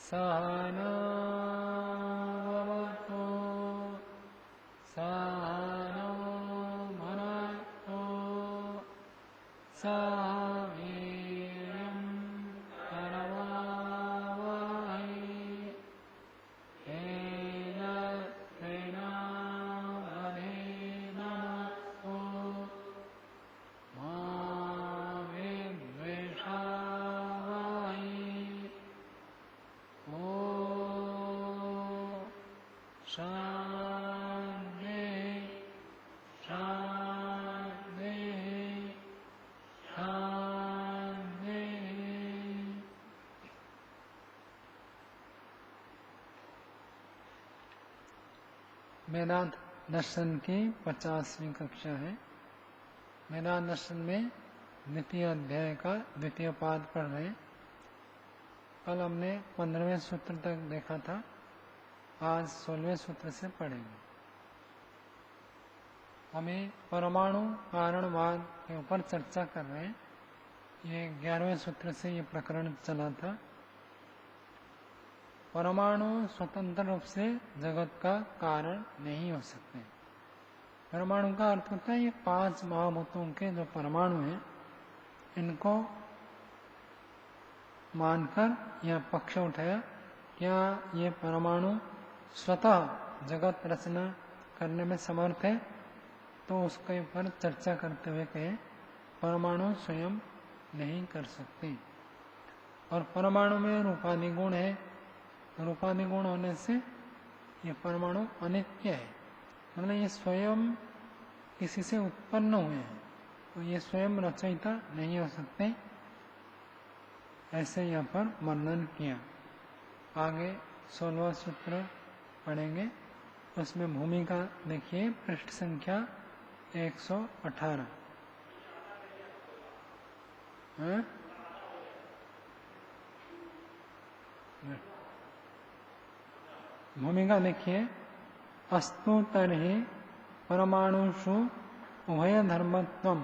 सहना भवतु सहनौ भुनक्तु सह वीर्यं करवावहै तेजस्विनावधीतमस्तु मा विद्विषावहै ॐ शान्ति शान्ति शान्ति। वेदांत दर्शन की 50वीं कक्षा है। वेदांत दर्शन में द्वितीय अध्याय का द्वितीय पाद पढ़ रहे हैं। कल हमने 15वें सूत्र तक देखा था, आज 16वें सूत्र से पढ़ेंगे। हमें परमाणु कारणवाद के ऊपर चर्चा कर रहे हैं। ये 11वें सूत्र से ये प्रकरण चला था। परमाणु स्वतंत्र रूप से जगत का कारण नहीं हो सकते। परमाणु का अर्थ होता है ये 5 महाभूतों के जो परमाणु हैं, इनको मानकर यह पक्ष उठाया, क्या ये परमाणु स्वतः जगत रचना करने में समर्थ है? तो उसके ऊपर चर्चा करते हुए कहे परमाणु स्वयं नहीं कर सकते। और परमाणु में रूपादि गुण है, रूपादि गुण होने से ये परमाणु अनित्य है, मतलब ये स्वयं किसी से उत्पन्न हुए हैं, तो ये स्वयं रचयिता नहीं हो सकते। ऐसे यहाँ पर वर्णन किया। आगे 16वां सूत्र पढ़ेंगे। उसमें भूमिका देखिए, पृष्ठ संख्या 118। भूमिका देखिए, अस्तु तर्हि परमाणुषु उभय धर्मत्वं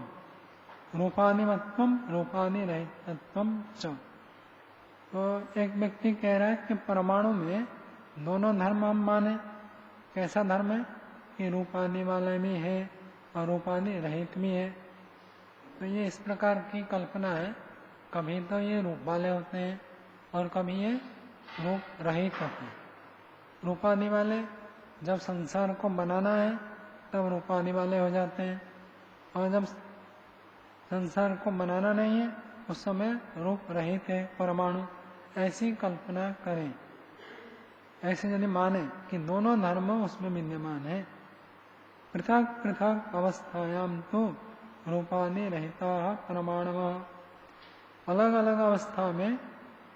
रूपादिमत्वं रूपादिरहितत्वं च। तो एक व्यक्ति कह रहा है कि परमाणु में दोनों धर्म हम माने। कैसा धर्म है कि रूपादि वाले भी है और रूपादि रहित भी है। तो ये इस प्रकार की कल्पना है, कभी तो ये रूप वाले होते हैं और कभी ये रूप रहित होते हैं। रूपादि वाले जब संसार को बनाना है तब रूपादि वाले हो जाते हैं, और जब संसार को बनाना नहीं है उस समय रूप रहित है परमाणु। ऐसी कल्पना करें, ऐसे यदि माने कि दोनों धर्म उसमें विद्यमान है। पृथक पृथक अवस्थायाम तो रूपादि रहता परमाणवः, अलग अलग अवस्था में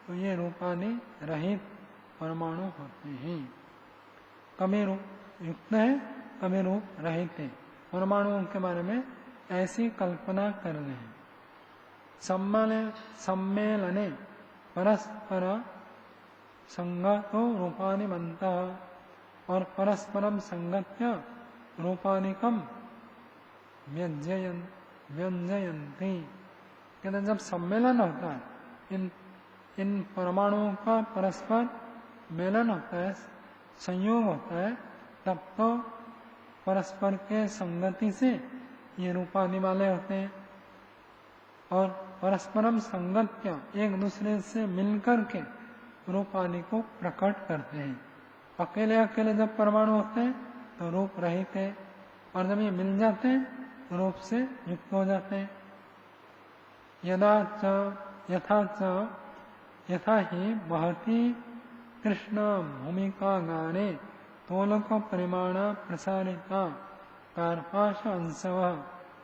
तो ये रूपादि रहित परमाणु होते हैं। कभी रूप युक्त है, कभी रूप रहित है। परमाणुओं के बारे में ऐसी कल्पना कर रहे हैं। सम्मेलने परस्पर संगतो रूपानि बनता और परस्परम संगत्य रूपानिकम व्यंजयन्ति। कहते जब सम्मेलन होता है, इन परमाणुओं का परस्पर मेलन होता है, संयोग होता है, तब तो परस्पर के संगति से ये रूपादि वाले होते हैं। और परस्परम संगत्य एक दूसरे से मिलकर के रूपादि को प्रकट करते हैं। अकेले अकेले जब परमाणु होते हैं तो रूप रहित है, और जब ये मिल जाते हैं तो रूप से युक्त हो जाते हैं। यथा ही महती कृष्ण भूमिका गाने तोलक परिमाण प्रसारिता कार्पाश अंशव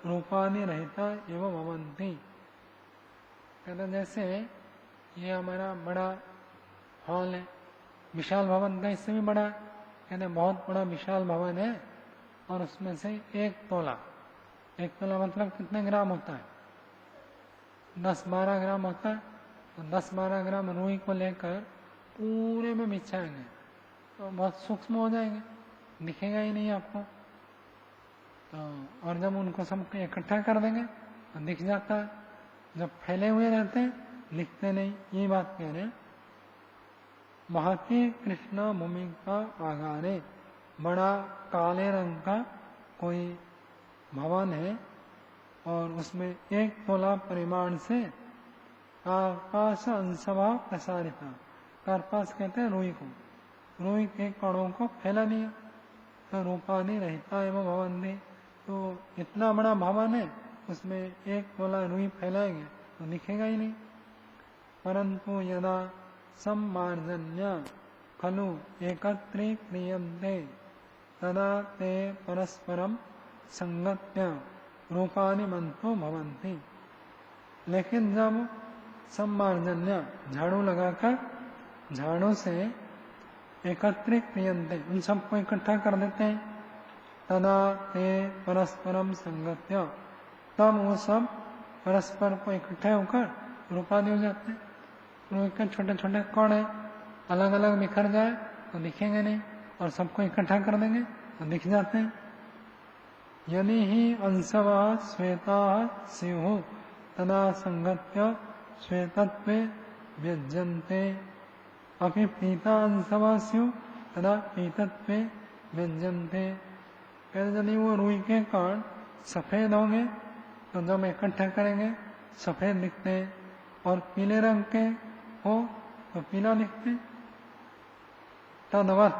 रूपादि रहता एवं भवंती। कहते जैसे ये हमारा बड़ा हॉल है, विशाल भवन था, इससे भी बड़ा। कहते बहुत बड़ा विशाल भवन है और उसमें से 1 तोला, 1 तोला मतलब कितने ग्राम होता है? 10-12 ग्राम होता है। तो 10-12 ग्राम रुई को लेकर पूरे में बिछाएंगे तो बहुत सूक्ष्म हो जाएंगे, दिखेगा ही नहीं आपको। तो और जब उनको सब इकट्ठा कर देंगे तो दिख जाता है। जब फैले हुए रहते हैं दिखते नहीं। ये बात कह रहे हैं। महती कृष्ण भूमिका आगारे, बड़ा काले रंग का कोई भवन है और उसमें 1 तोला परिमाण से कार्पास अंशभाव प्रसारिता, कार्पास कहते हैं रुई को, रुई के कणों को फैला दिया। तो रूपादि रहता एवं भवन थी, तो इतना बड़ा भवन है, उसमें 1 तोला रुई फैलाएंगे तो दिखेगा ही नहीं। परंतु यदा सम्मार्जन्य खलु एकत्रीक्रियन्ते तदा ते परस्परम संगत्य रूपानि मंतो भवन्ति। लेकिन जब सम्मार्जन्य झाड़ू लगाकर झाड़ू से एकत्रित क्रियन्ते, उन सबको इकट्ठा कर देते हैं, तदा ते परस्परम संगत्य, तब वो सब परस्पर को इकट्ठे होकर रूपादि हो जाते हैं। तो छोटे छोटे कण है, अलग अलग बिखर जाए तो दिखेंगे नहीं, और सबको इकट्ठा कर देंगे तो दिख जाते हैं। यदि ही अंशवा श्वेता स्युः तदा संगत्य श्वेतत्वे व्यज्यन्ते, अपि पीता अंशवा स्युः तदा पीतत्वे व्यज्यन्ते। यदि वो रुई के कण सफेद होंगे तो जब इकट्ठे करेंगे सफेद दिखते हैं, और पीले रंग के हो तो पीला दिखते। तदवत्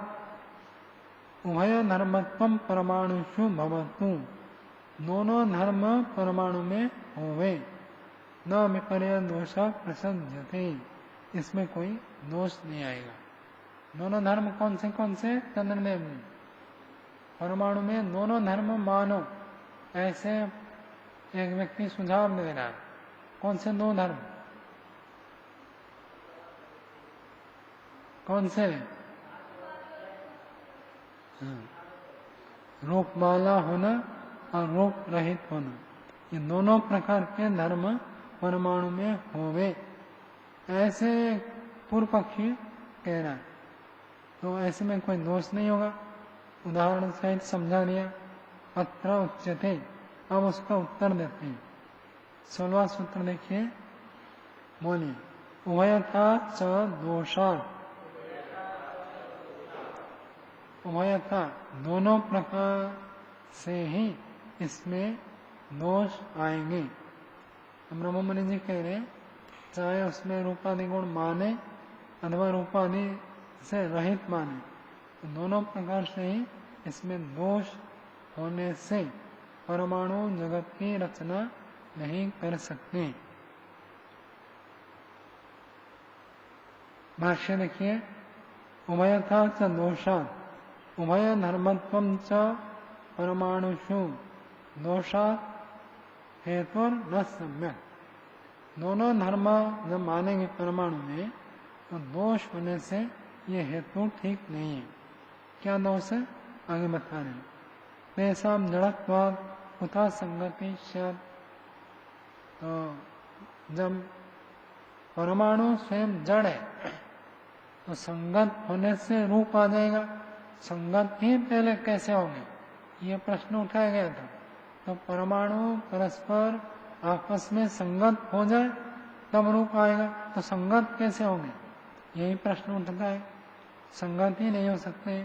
उभय धर्मत्वम परमाणुषु भवतु, दोनों धर्म परमाणु में होवे, न विपर्य दोष प्रसज्यते, इसमें कोई दोष नहीं आएगा। दोनों धर्म कौन से चंद्रदेव ने परमाणु में दोनों धर्म मानो, ऐसे एक व्यक्ति सुझाव दे रहा है। कौन से 2 धर्म, कौन से? रूप वाला होना और रूप रहित होना, ये दोनों प्रकार के धर्म परमाणु में होवे, ऐसे पूर्व पक्षी कह रहा है। तो ऐसे में कोई दोष नहीं होगा, उदाहरण सहित समझा दिया। अत्र उच्यते, अब उसका उत्तर देते हैं। 16वां सूत्र देखिए, बोलिए। उभयथा च दोषात्, उभयथा दोनों प्रकार से ही इसमें दोष आएंगे। ब्रह्ममुनि जी कह रहे, चाहे उसमें रूपादि गुण माने अथवा रूपादि से रहित माने, तो दोनों प्रकार से ही इसमें दोष होने से परमाणु जगत की रचना नहीं कर सकते। भाष्य देखिए, उभयथा च दोषात्, उभय धर्मत्वं च परमाणुषु दोषात् हेतु न सम्यक। दोनों धर्म जब मानेंगे परमाणु में तो दोष होने से ये हेतु ठीक नहीं है। क्या दोष है? आगे बता रहे हैं। तेषां जड़त्वात् कुतः संगति स्यात्, तो जब परमाणु स्वयं जड़ है तो संगत होने से रूप आ जाएगा। संगत ही पहले कैसे होंगे, ये प्रश्न उठाया गया था। तो परमाणु परस्पर आपस में संगत हो जाए तब रूप आएगा, तो संगत कैसे होंगे, यही प्रश्न उठता है। संगत ही नहीं हो सकते,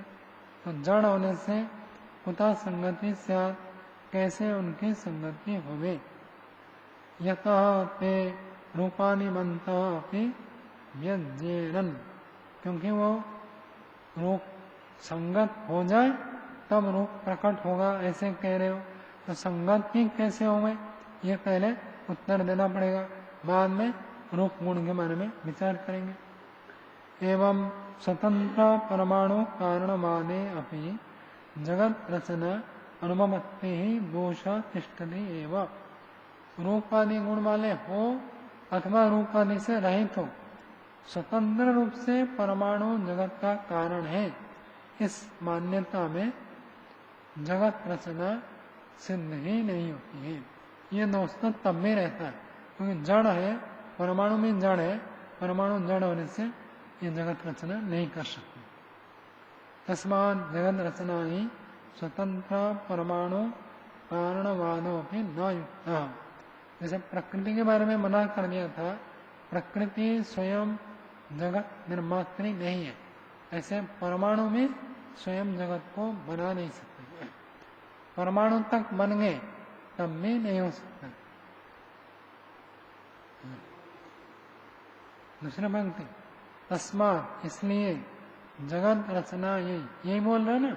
तो जड़ होने से कुतः संगति स्यात्, कैसे उनकी संगति होवे। यतः ते रूपानि मन्तः अपि व्यज्येरन्, क्योंकि वो रूप संगत हो जाए तब रूप प्रकट होगा, ऐसे कह रहे हो। तो संगत ही कैसे होंगे, ये पहले उत्तर देना पड़ेगा, बाद में रूप गुण के बारे में विचार करेंगे। एवं स्वतंत्र परमाणु कारणवादे अपि जगत रचना अनुभवत्ते ही दोष तिष्ठति एव। रूपादि गुण वाले हो अथवा रूपादि से रहित हो, स्वतंत्र रूप से परमाणु जगत का कारण है, इस मान्यता में जगत रचना सिद्ध ही नहीं होती है। ये दोष तो तब भी रहता है, क्योंकि जड़ है, परमाणु में जड़ है, परमाणु जड़ होने से ये जगत रचना नहीं कर सकते। तस्मात् जगत रचना ही स्वतंत्र परमाणु कारणवादों भी न युक्त। जैसे प्रकृति के बारे में मना कर दिया था, प्रकृति स्वयं जगत निर्मात्री नहीं है। ऐसे परमाणु में स्वयं जगत को बना नहीं सकते। परमाणु तक बन गए तब भी नहीं हो सकता। दूसरा पंक्ति, तस्मात् इसलिए जगत रचना यही बोल रहे ना,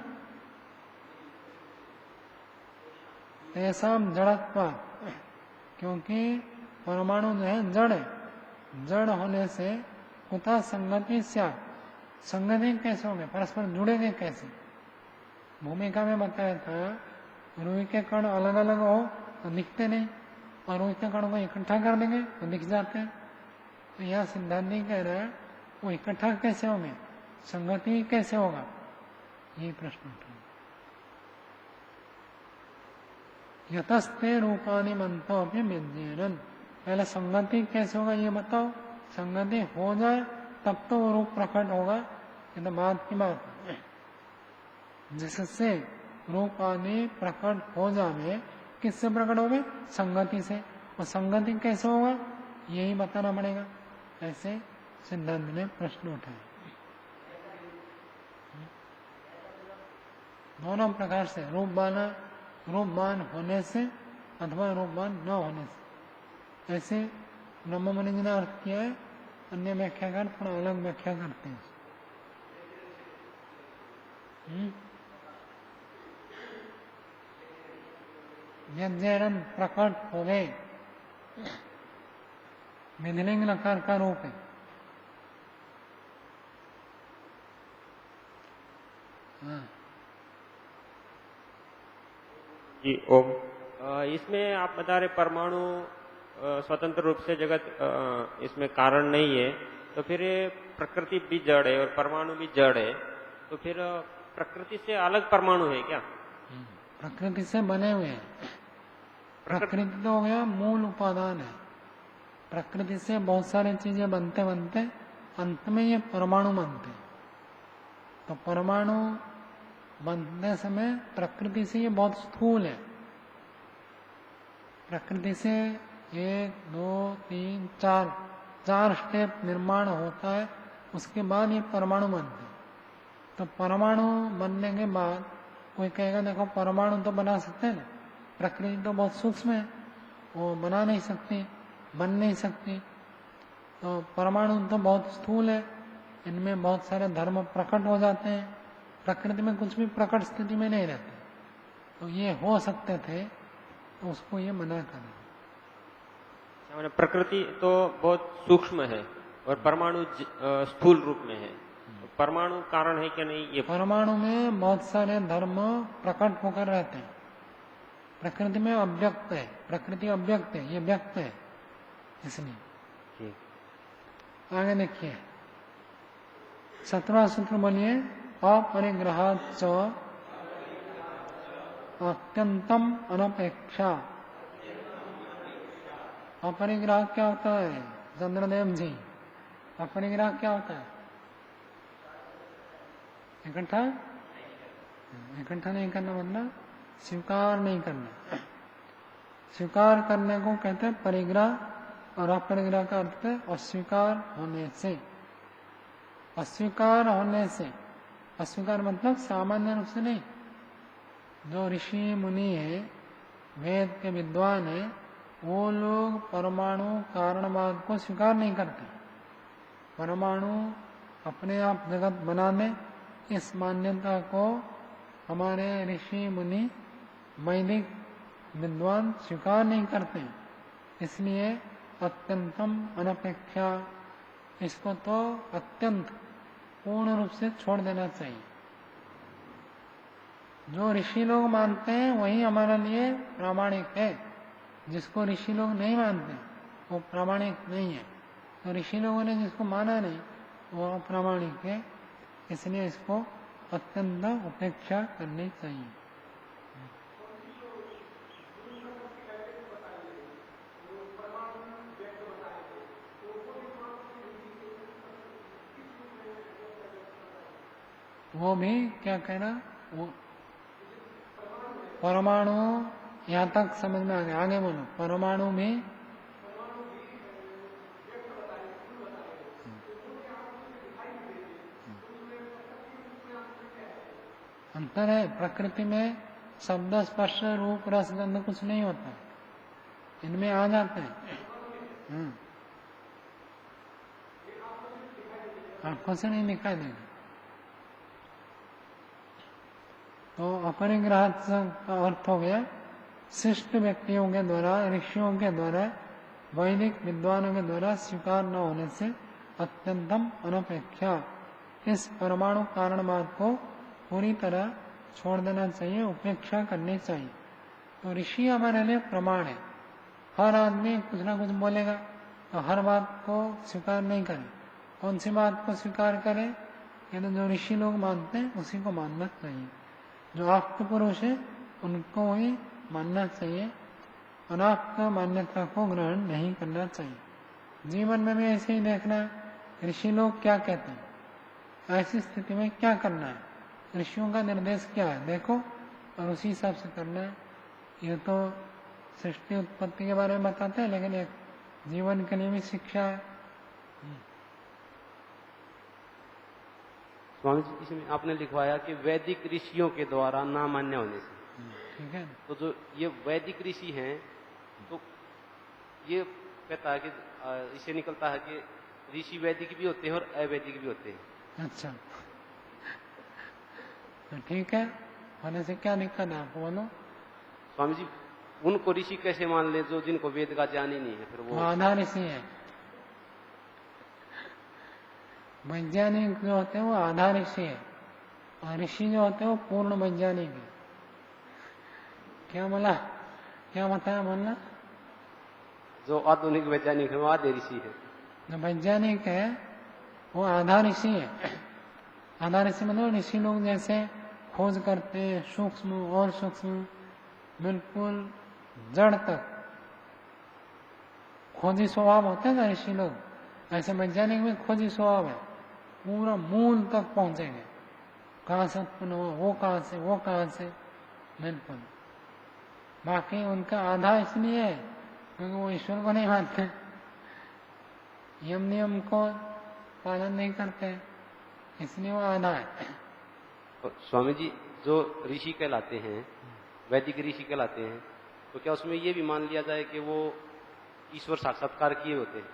ऐसा जड़त्व, क्योंकि परमाणु जो है जड़ है, जड़ होने से कुता संगति स्या, संगति कैसे होंगे, परस्पर जुड़ेंगे कैसे। भूमिका में बताया था रुई के कण अलग अलग हो तो दिखते नहीं, और रुई के कण को इकट्ठा कर देंगे तो दिख जाते हैं। तो यह सिद्धांत कह रहा है वो इकट्ठा कैसे होंगे, संगति कैसे होगा, ये प्रश्न उठा। यतस्ते रूपानी मंतो भी विद्येरन, पहले संगति कैसे होगा ये बताओ, संगति हो जाए तब तो वो रूप प्रकट होगा, ये तो बात की बात है। जिससे रूप आदि प्रकट हो जाए, किससे प्रकट हो गए, संगति से। और संगति कैसे होगा यही बताना पड़ेगा। ऐसे सिद्धांत ने प्रश्न उठाए। दोनों प्रकार से रूपवान होने से अथवा रूपवान न होने से, ऐसे ब्रह्ममुनि जी ने अर्थ किया है। अन्य व्याख्याकार थोड़ा अलग व्याख्या करते हैं। यज्ञरन प्रकट हो गए, विधिलिंग लकार का रूप है। जी ओम। इसमें आप बता रहे परमाणु स्वतंत्र रूप से जगत इसमें कारण नहीं है, तो फिर प्रकृति भी जड़ है और परमाणु भी जड़ है, तो फिर प्रकृति से अलग परमाणु है क्या? प्रकृति से बने हुए हैं। प्रकृति तो हो गया मूल उपादान है। प्रकृति से बहुत सारी चीजें बनते बनते अंत में ये परमाणु बनते। तो परमाणु बनते समय प्रकृति से ये बहुत स्थूल है। प्रकृति से 1, 2, 3, 4 स्टेप निर्माण होता है, उसके बाद ये परमाणु बनते हैं। तो परमाणु बनने के बाद कोई कहेगा देखो परमाणु तो बना सकते हैं ना, प्रकृति तो बहुत सूक्ष्म है, वो बना नहीं सकती, बन नहीं सकती। तो परमाणु तो बहुत स्थूल है, इनमें बहुत सारे धर्म प्रकट हो जाते हैं। प्रकृति में कुछ भी प्रकट स्थिति में नहीं रहते, तो ये हो सकते थे, तो उसको ये मना करें। प्रकृति तो बहुत सूक्ष्म है और परमाणु स्थूल रूप में है, तो परमाणु कारण है क्या नहीं? ये परमाणु में बहुत सारे धर्म प्रकट होकर रहते हैं। प्रकृति में अव्यक्त है, प्रकृति अव्यक्त है, ये व्यक्त है, इसलिए। आगे देखिए 17वां सूत्र बोलिए, अपरिग्रहाच्च अत्यंतम अनपेक्षा। अपरिग्रह क्या होता है चंद्रदेव जी? अपरिग्रह क्या होता है? इकट्ठा नहीं करना, मतलब स्वीकार नहीं करना। स्वीकार करने को कहते हैं परिग्रह, और अपरिग्रह का अर्थ है अस्वीकार होने से। अस्वीकार होने से, अस्वीकार मतलब सामान्य रूप से नहीं। जो ऋषि मुनि है, वेद के विद्वान है, वो लोग परमाणु कारणवाद को स्वीकार नहीं करते। परमाणु अपने आप जगत बनाने, इस मान्यता को हमारे ऋषि मुनि वैदिक विद्वान स्वीकार नहीं करते। इसलिए अत्यंतम अनपेक्षा, इसको तो अत्यंत पूर्ण रूप से छोड़ देना चाहिए। जो ऋषि लोग मानते हैं वही हमारे लिए प्रामाणिक है। जिसको ऋषि लोग नहीं मानते वो प्रामाणिक नहीं है। तो ऋषि लोगों ने जिसको माना नहीं वो अप्रामाणिक है, इसलिए इसको अत्यंत उपेक्षा करनी चाहिए। वो भी क्या कहना, वो परमाणु यहाँ तक समझ में आ गया। आगे बोलो, परमाणु में अंतर है। प्रकृति में शब्द स्पर्श रूप रस गंध कुछ नहीं होता, इनमें आ जाते हैं। आंखों से नहीं दिखाई देगा। तो अपरिग्रह का अर्थ हो गया शिष्ट व्यक्तियों के द्वारा, ऋषियों के द्वारा, वैदिक विद्वानों के द्वारा स्वीकार न होने से अत्यंतम अनपेक्षा इस परमाणु कारणवाद को पूरी तरह छोड़ देना चाहिए, उपेक्षा करनी चाहिए। तो ऋषि हमारे लिए प्रमाण है। हर आदमी कुछ ना कुछ बोलेगा तो हर बात को स्वीकार नहीं करे। कौन सी बात को स्वीकार करे? ये तो जो ऋषि लोग मानते हैं उसी को मानना चाहिए। जो आप्त पुरुष है उनको ही मानना चाहिए, अनाप्त मान्यता को ग्रहण नहीं करना चाहिए। जीवन में भी ऐसे ही देखना, ऋषि लोग क्या कहते हैं, ऐसी स्थिति में क्या करना है, ऋषियों का निर्देश क्या है देखो और उसी हिसाब से करना है। ये तो सृष्टि उत्पत्ति के बारे में बताते हैं, लेकिन एक जीवन के लिए भी शिक्षा है। स्वामी जी, इसमें आपने लिखवाया कि वैदिक ऋषियों के द्वारा ना मान्य होने से, ठीक है। तो जो ये वैदिक ऋषि हैं तो ये कहता है कि इससे निकलता है कि ऋषि वैदिक भी होते हैं और अवैदिक भी होते हैं। अच्छा, तो ठीक है, होने से क्या दिक्कत है आपको बोलो। स्वामी जी, उनको ऋषि कैसे मान ले जो जिनको वेद का ज्ञान ही नहीं है? फिर वो आधा ऋषि है। वैज्ञानिक जो होते हैं वो आधा ऋषि है, और ऋषि जो होते हैं वो पूर्ण वैज्ञानिक है। क्या बोला, क्या बताया बोलना? जो आधुनिक वैज्ञानिक है वो आधे ऋषि है। जो वैज्ञानिक है वो आधा ऋषि है। आधा ऋषि मतलब ऋषि लोग जैसे खोज करते हैं सूक्ष्म और सूक्ष्म, बिल्कुल जड़ तक खोजी स्वभाव होता है ना ऋषि लोग, ऐसे वैज्ञानिक में खोजी स्वभाव है, पूरा मूल तक पहुंचेंगे, कहाँ से उत्पन्न हुआ, वो कहाँ से, वो कहाँ से, बिल्कुल। बाकी उनका आधा इसलिए है क्योंकि वो ईश्वर को नहीं मानते, यम नियम को पालन नहीं करते, इसलिए वो आधा है। तो स्वामी जी, जो ऋषि कहलाते हैं, वैदिक ऋषि कहलाते हैं, तो क्या उसमें ये भी मान लिया जाए कि वो ईश्वर साक्षात्कार किए होते हैं?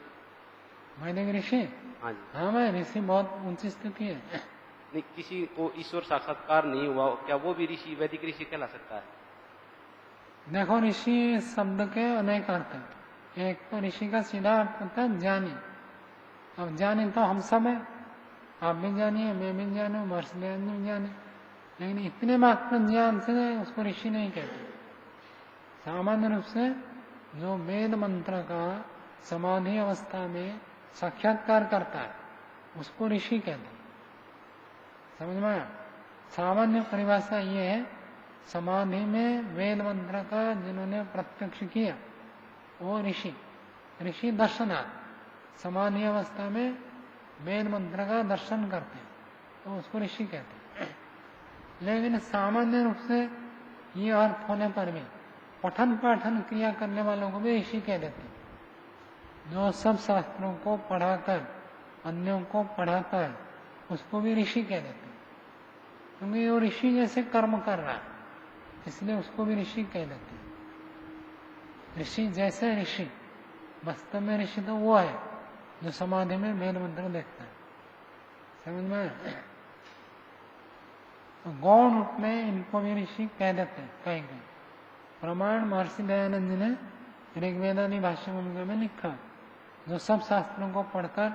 वैदिक ऋषि, हाँ जी। हाँ भाई, ऋषि बहुत ऊंची स्थिति है। नहीं, किसी को ईश्वर साक्षात्कार नहीं हुआ, क्या वो भी ऋषि, वैदिक ऋषि कहला सकता है? देखो, ऋषि शब्द के अनेक अर्थ हैं। एक तो ऋषि का सीधा अर्थ होता है ज्ञानी। अब ज्ञानी तो हम सब है, आप भी जानिए, मैं भी जानू, महर्षि दयानंद भी जाने, लेकिन इतने मात्र ज्ञान से उसको ऋषि नहीं कहते। सामान्य रूप से जो वेद मंत्र का समाधि अवस्था में साक्षात्कार करता है उसको ऋषि कहते हैं। समझ में आया? सामान्य परिभाषा ये है, समाधि में वेद मंत्र का जिन्होंने प्रत्यक्ष किया वो ऋषि। ऋषि दर्शनार्थ, समाधि अवस्था में वेद मंत्र का दर्शन करते हैं तो उसको ऋषि कहते हैं। लेकिन सामान्य रूप से ये अर्थ होने पर भी पठन पाठन क्रिया करने वालों को भी ऋषि कह देते हैं। जो सब शास्त्रों को पढ़ाकर अन्यों को पढ़ाता है उसको भी ऋषि कह देते हैं, क्योंकि वो ऋषि जैसे कर्म कर रहा है, इसलिए उसको भी ऋषि कह देते हैं। ऋषि जैसे ऋषि, वास्तव में ऋषि तो वो है जो समाधि में वेद मंत्र देखता है। समझ में? तो गौण रूप में इनको भी ऋषि कह देते हैं कहीं कहीं। प्रमाण महर्षि दयानंद जी ने ऋग्वेदादि भाष्य भूमिका में लिखा, जो सब शास्त्रों को पढ़कर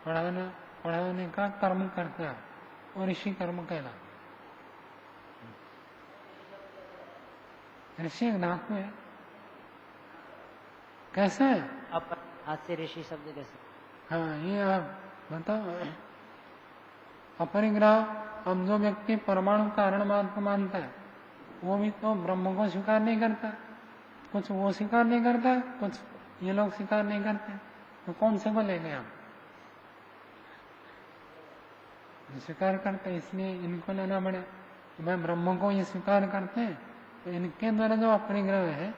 पढ़ाने का कर्म करता है वो ऋषि कर्म कहला। ऋषि एक धातु है। कैसे है? अब हाथ से ऋषि शब्द कैसे? हाँ, ये आप बताओ। अपरिग्रह, अब जो व्यक्ति परमाणु कारणवाद को मानता है वो भी तो ब्रह्म को स्वीकार नहीं करता। कुछ वो स्वीकार नहीं करता, कुछ ये लोग स्वीकार नहीं करते, तो कौन से को लेंगे हम? स्वीकार करते, इसलिए इनको लेना पड़े। तो मैं ब्रह्म को ये स्वीकार करते हैं तो इनके द्वारा जो अपरिग्रह है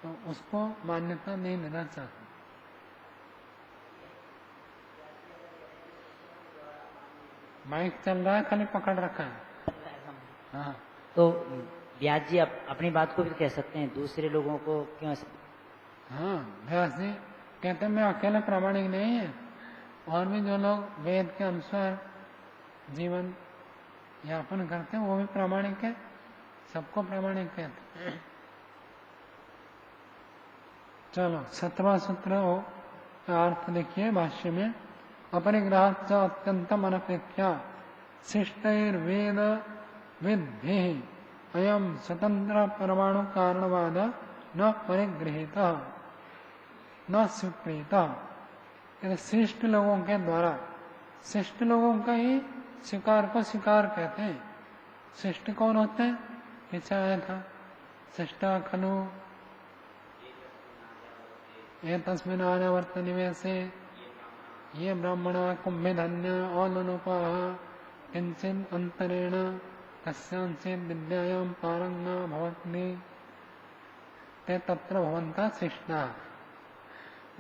तो उसको मान्यता नहीं देना चाहते। माइक चल रहा है, खाली पकड़ रखा है। हाँ तो व्यास जी अपनी बात को भी कह सकते हैं, दूसरे लोगों को क्यों हाँ, व्यास जी कहते हैं मैं अकेला प्रामाणिक नहीं है, और भी जो लोग वेद के अनुसार जीवन यापन करते हैं वो भी प्रामाणिक है, सबको प्रामाणिक कहते हैं। चलो 17वां सूत्र हो अर्थ देखिए भाष्य में, अपरिग्रहात् च अत्यंतम अनपेक्षा शिष्टैर्वेद विद्भिः अयम स्वतंत्र परमाणु कारणवाद न परिगृहीत न स्वीकृत। शिष्ट लोगों के द्वारा, शिष्ट लोगों का ही स्वीकार को स्वीकार कहते हैं। शिष्ट कौन होते हैं? पीछे आया था, शिष्टा खलु ये तस्मिन् आर्यावर्त निवेशे ये ब्राह्मणा कुंभिधन्य औलनुपाः किंचित् अंतरेण कस्यांचित् विद्यायां पारंगा भवन्ति ते तत्र भवन्तः शिष्टाः।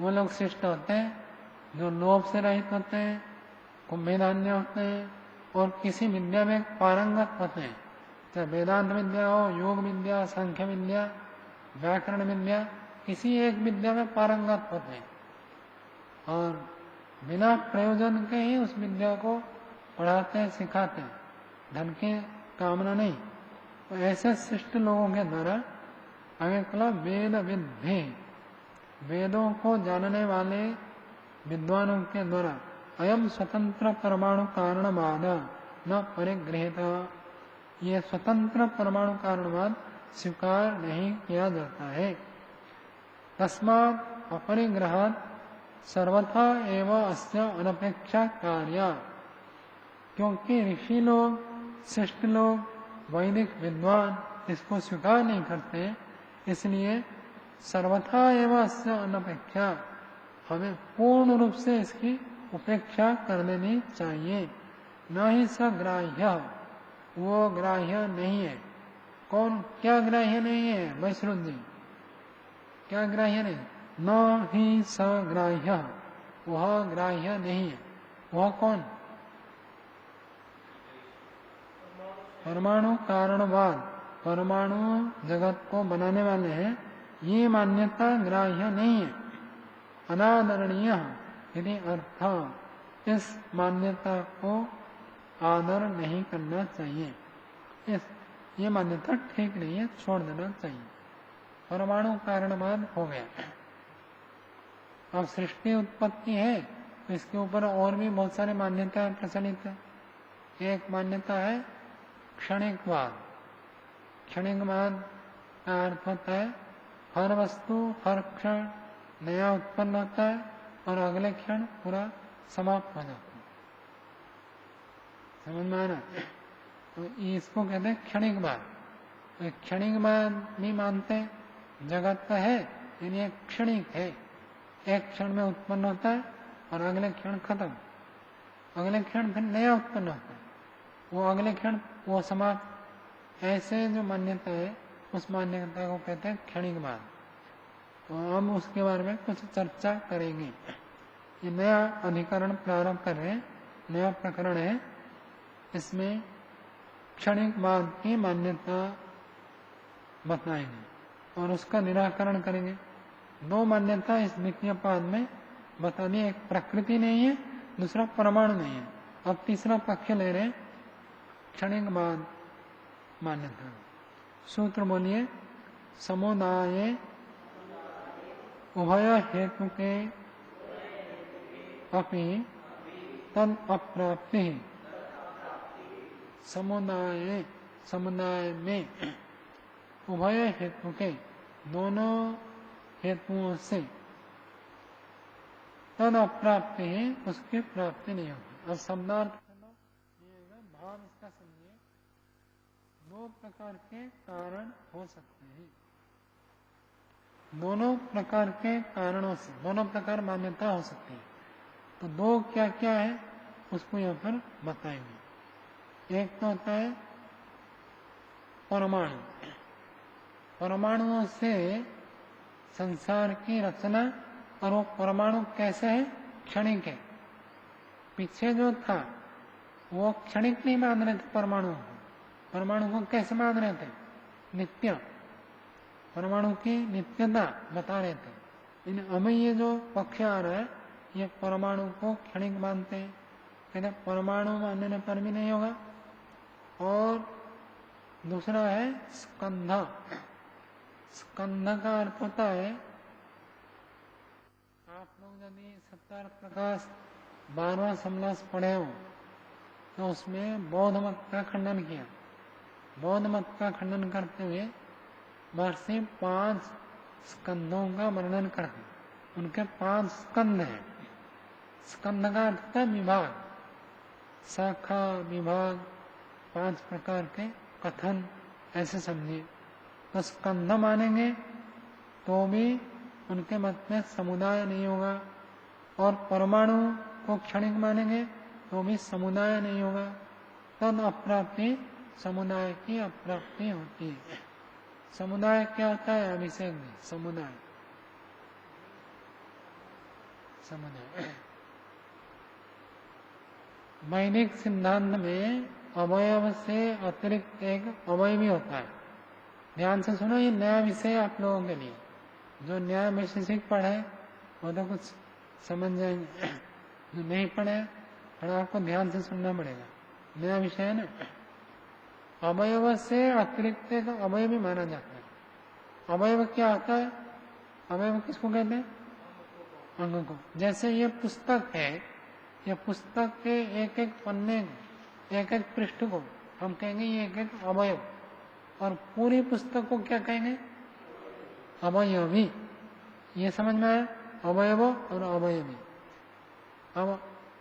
वो लोग शिष्ट होते हैं जो लोभ से रहित होते हैं, कुंभिधान्य होते हैं और किसी विद्या में पारंगत होते हैं, चाहे वेदांत विद्या हो, योग विद्या, सांख्य विद्या, व्याकरण विद्या, किसी एक विद्या में पारंगत होते हैं और बिना प्रयोजन के ही उस विद्या को पढ़ाते हैं, सिखाते हैं, धन की कामना नहीं। तो ऐसे शिष्ट लोगों के द्वारा आगे कला वेद विद्भि, वेदों को जानने वाले विद्वानों के द्वारा अयम स्वतंत्र परमाणु कारणवाद न परिगृहीत, ये स्वतंत्र परमाणु कारणवाद स्वीकार नहीं किया जाता है। तस्मात् अपरिग्रहात् सर्वथा एवं अस्य अनपेक्षा कार्य, क्योंकि ऋषि लोग, शिष्ट लोग, वैदिक विद्वान इसको स्वीकार नहीं करते, इसलिए सर्वथा एवं अस्य अनपेक्षा, हमें पूर्ण रूप से इसकी उपेक्षा कर लेनी चाहिए। न ही सग्राह्य, वो ग्राह्य नहीं है। कौन, क्या ग्राह्य नहीं है? वैश्रुत जी, क्या ग्राह्य नहीं? न ही सग्राह्य, वह ग्राह्य नहीं है। वह कौन? परमाणु कारणवाद, परमाणु जगत को बनाने वाले हैं, ये मान्यता ग्राह्य नहीं है। अनादरणीय यदि अर्थ, इस मान्यता को आदर नहीं करना चाहिए। ये मान्यता ठीक नहीं है, छोड़ देना चाहिए। परमाणु कारणवाद हो गया। अब सृष्टि उत्पत्ति है तो इसके ऊपर और भी बहुत सारी मान्यताएं प्रचलित है। एक मान्यता है क्षणिकवाद। क्षणिकवाद का अर्थ होता है हर वस्तु हर क्षण नया उत्पन्न होता है और अगले क्षण पूरा समाप्त हो जाता है। समझ में आ रहा? तो इसको कहते हैं क्षणिकवाद। तो क्षणिकवाद भी मानते हैं जगत का है, यानी एक क्षणिक है, एक क्षण में उत्पन्न होता है और अगले क्षण खत्म, अगले क्षण फिर नया उत्पन्न होता है, वो अगले क्षण वो समाप्त। ऐसे जो मान्यता है उस मान्यता को कहते हैं क्षणिकवाद। तो हम उसके बारे में कुछ चर्चा करेंगे। ये नया अधिकरण प्रारंभ कर रहे हैं, नया प्रकरण है, इसमें क्षणिकवाद की मान्यता बताएंगे और उसका निराकरण करेंगे। दो मान्यता इस द्वितीय पाद में बता दी, एक प्रकृति नहीं है, दूसरा परमाणु नहीं है। अब तीसरा पक्ष ले रहे क्षणिकवाद मान्यता। सूत्र बोलिए, समुदाय उभय हेतु के अपि तद अप्राप्ति, समुदाय, समुदाय में उभय हेतु के, दोनों हेतुओं से तद अप्राप्ति है, उसकी प्राप्ति नहीं होती। और शब्दार्थ भाव इसका समझिए, दो प्रकार के कारण हो सकते हैं। दोनों प्रकार के कारणों से दोनों प्रकार मान्यता हो सकती है। तो दो क्या क्या है उसको यहाँ पर बताएंगे। एक तो होता है परमाणु। परमाणुओं से संसार की रचना, और वो परमाणु कैसे है? क्षणिक है। पीछे जो था वो क्षणिक नहीं मान रहे थे परमाणु, परमाणु को कैसे मान रहे थे? नित्य, परमाणु की नित्यता बता रहे थे। इन हमें ये जो पक्ष आ रहा है ये परमाणु को क्षणिक मानते हैं, कहते परमाणु मानने पर भी नहीं होगा। और दूसरा है स्कंध। स्कंध का अर्थ होता है, आप लोग यदि सत्यार्थ प्रकाश 12वां समलास पढ़े हो तो उसमें बौद्ध मत का खंडन किया। बौद्ध मत का खंडन करते हुए महर्षि 5 स्कंधों का वर्णन करते, उनके 5 स्कंध हैं। स्कंध का अर्थ है विभाग, शाखा विभाग, 5 प्रकार के कथन, ऐसे समझिए। तो स्कंध मानेंगे तो भी उनके मत में समुदाय नहीं होगा, और परमाणु को क्षणिक मानेंगे तो भी समुदाय नहीं होगा। तद अप्राप्ति, समुदाय की अप्राप्ति होती है। समुदाय क्या होता है? अभिषेक में समुदाय, समुदाय वैदिक सिद्धांत में अवयव से अतिरिक्त एक अवयवी होता है। ध्यान से सुनो, ये नया विषय आप लोगों के लिए। जो न्याय वैशेषिक पढ़े वो तो कुछ समझ जाएंगे, जो नहीं पढ़े थोड़ा आपको ध्यान से सुनना पड़ेगा, नया विषय है ना। अवयव से अतिरिक्त एक अवयवी माना जाता है। अवयव क्या होता है? अवयव किसको कहते हैं? अंग को। जैसे ये पुस्तक है, ये पुस्तक के एक एक पन्ने को, एक एक पृष्ठ को हम कहेंगे ये एक एक अवयव, और पूरी पुस्तक को क्या कहेंगे? अवयवी। ये समझ में आया? अवयव और अवयवी। अब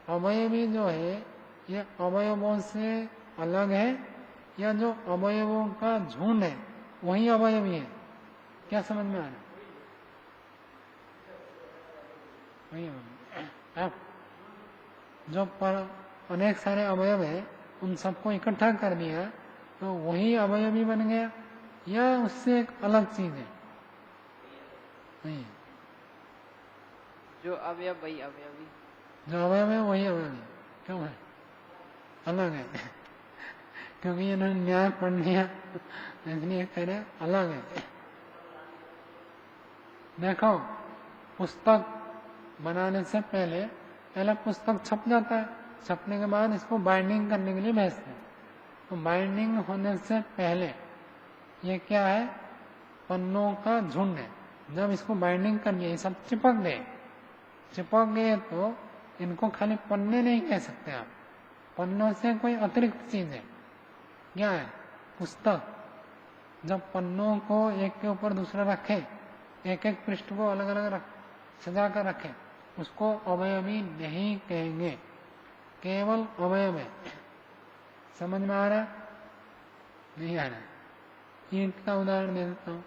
अवयवी जो है ये अवयवों से अलग है, या जो अवयवों का झुंड है वही अवयवी है? क्या समझ में आ रहा? वही अवयवी। अब जो पर अनेक सारे अवयव है उन सबको इकट्ठा कर दिया तो वही अवयवी बन गया, या उससे एक अलग चीज है? नहीं, जो अवयव वही अवयवी, जो अवयव है वही अवयवी। क्यों है? अलग है क्योंकि इन्होंने न्याय पढ़ लिया इसलिए कह रहे अलग है। देखो, पुस्तक बनाने से पहले पुस्तक छप जाता है, छपने के बाद इसको बाइंडिंग करने के लिए भेजते हैं। तो बाइंडिंग होने से पहले ये क्या है? पन्नों का झुंड है। जब इसको बाइंडिंग करनी है, ये सब चिपक गए तो इनको खाली पन्ने नहीं कह सकते आप, पन्नों से कोई अतिरिक्त चीज है। क्या है? पुस्तक। जब पन्नों को एक के ऊपर दूसरा रखे, एक एक पृष्ठ को अलग अलग सजा कर रखे, उसको अवयवी नहीं कहेंगे, केवल अवयव है। समझ में आ रहा? नहीं आ रहा? ईंट का उदाहरण दे देता हूँ।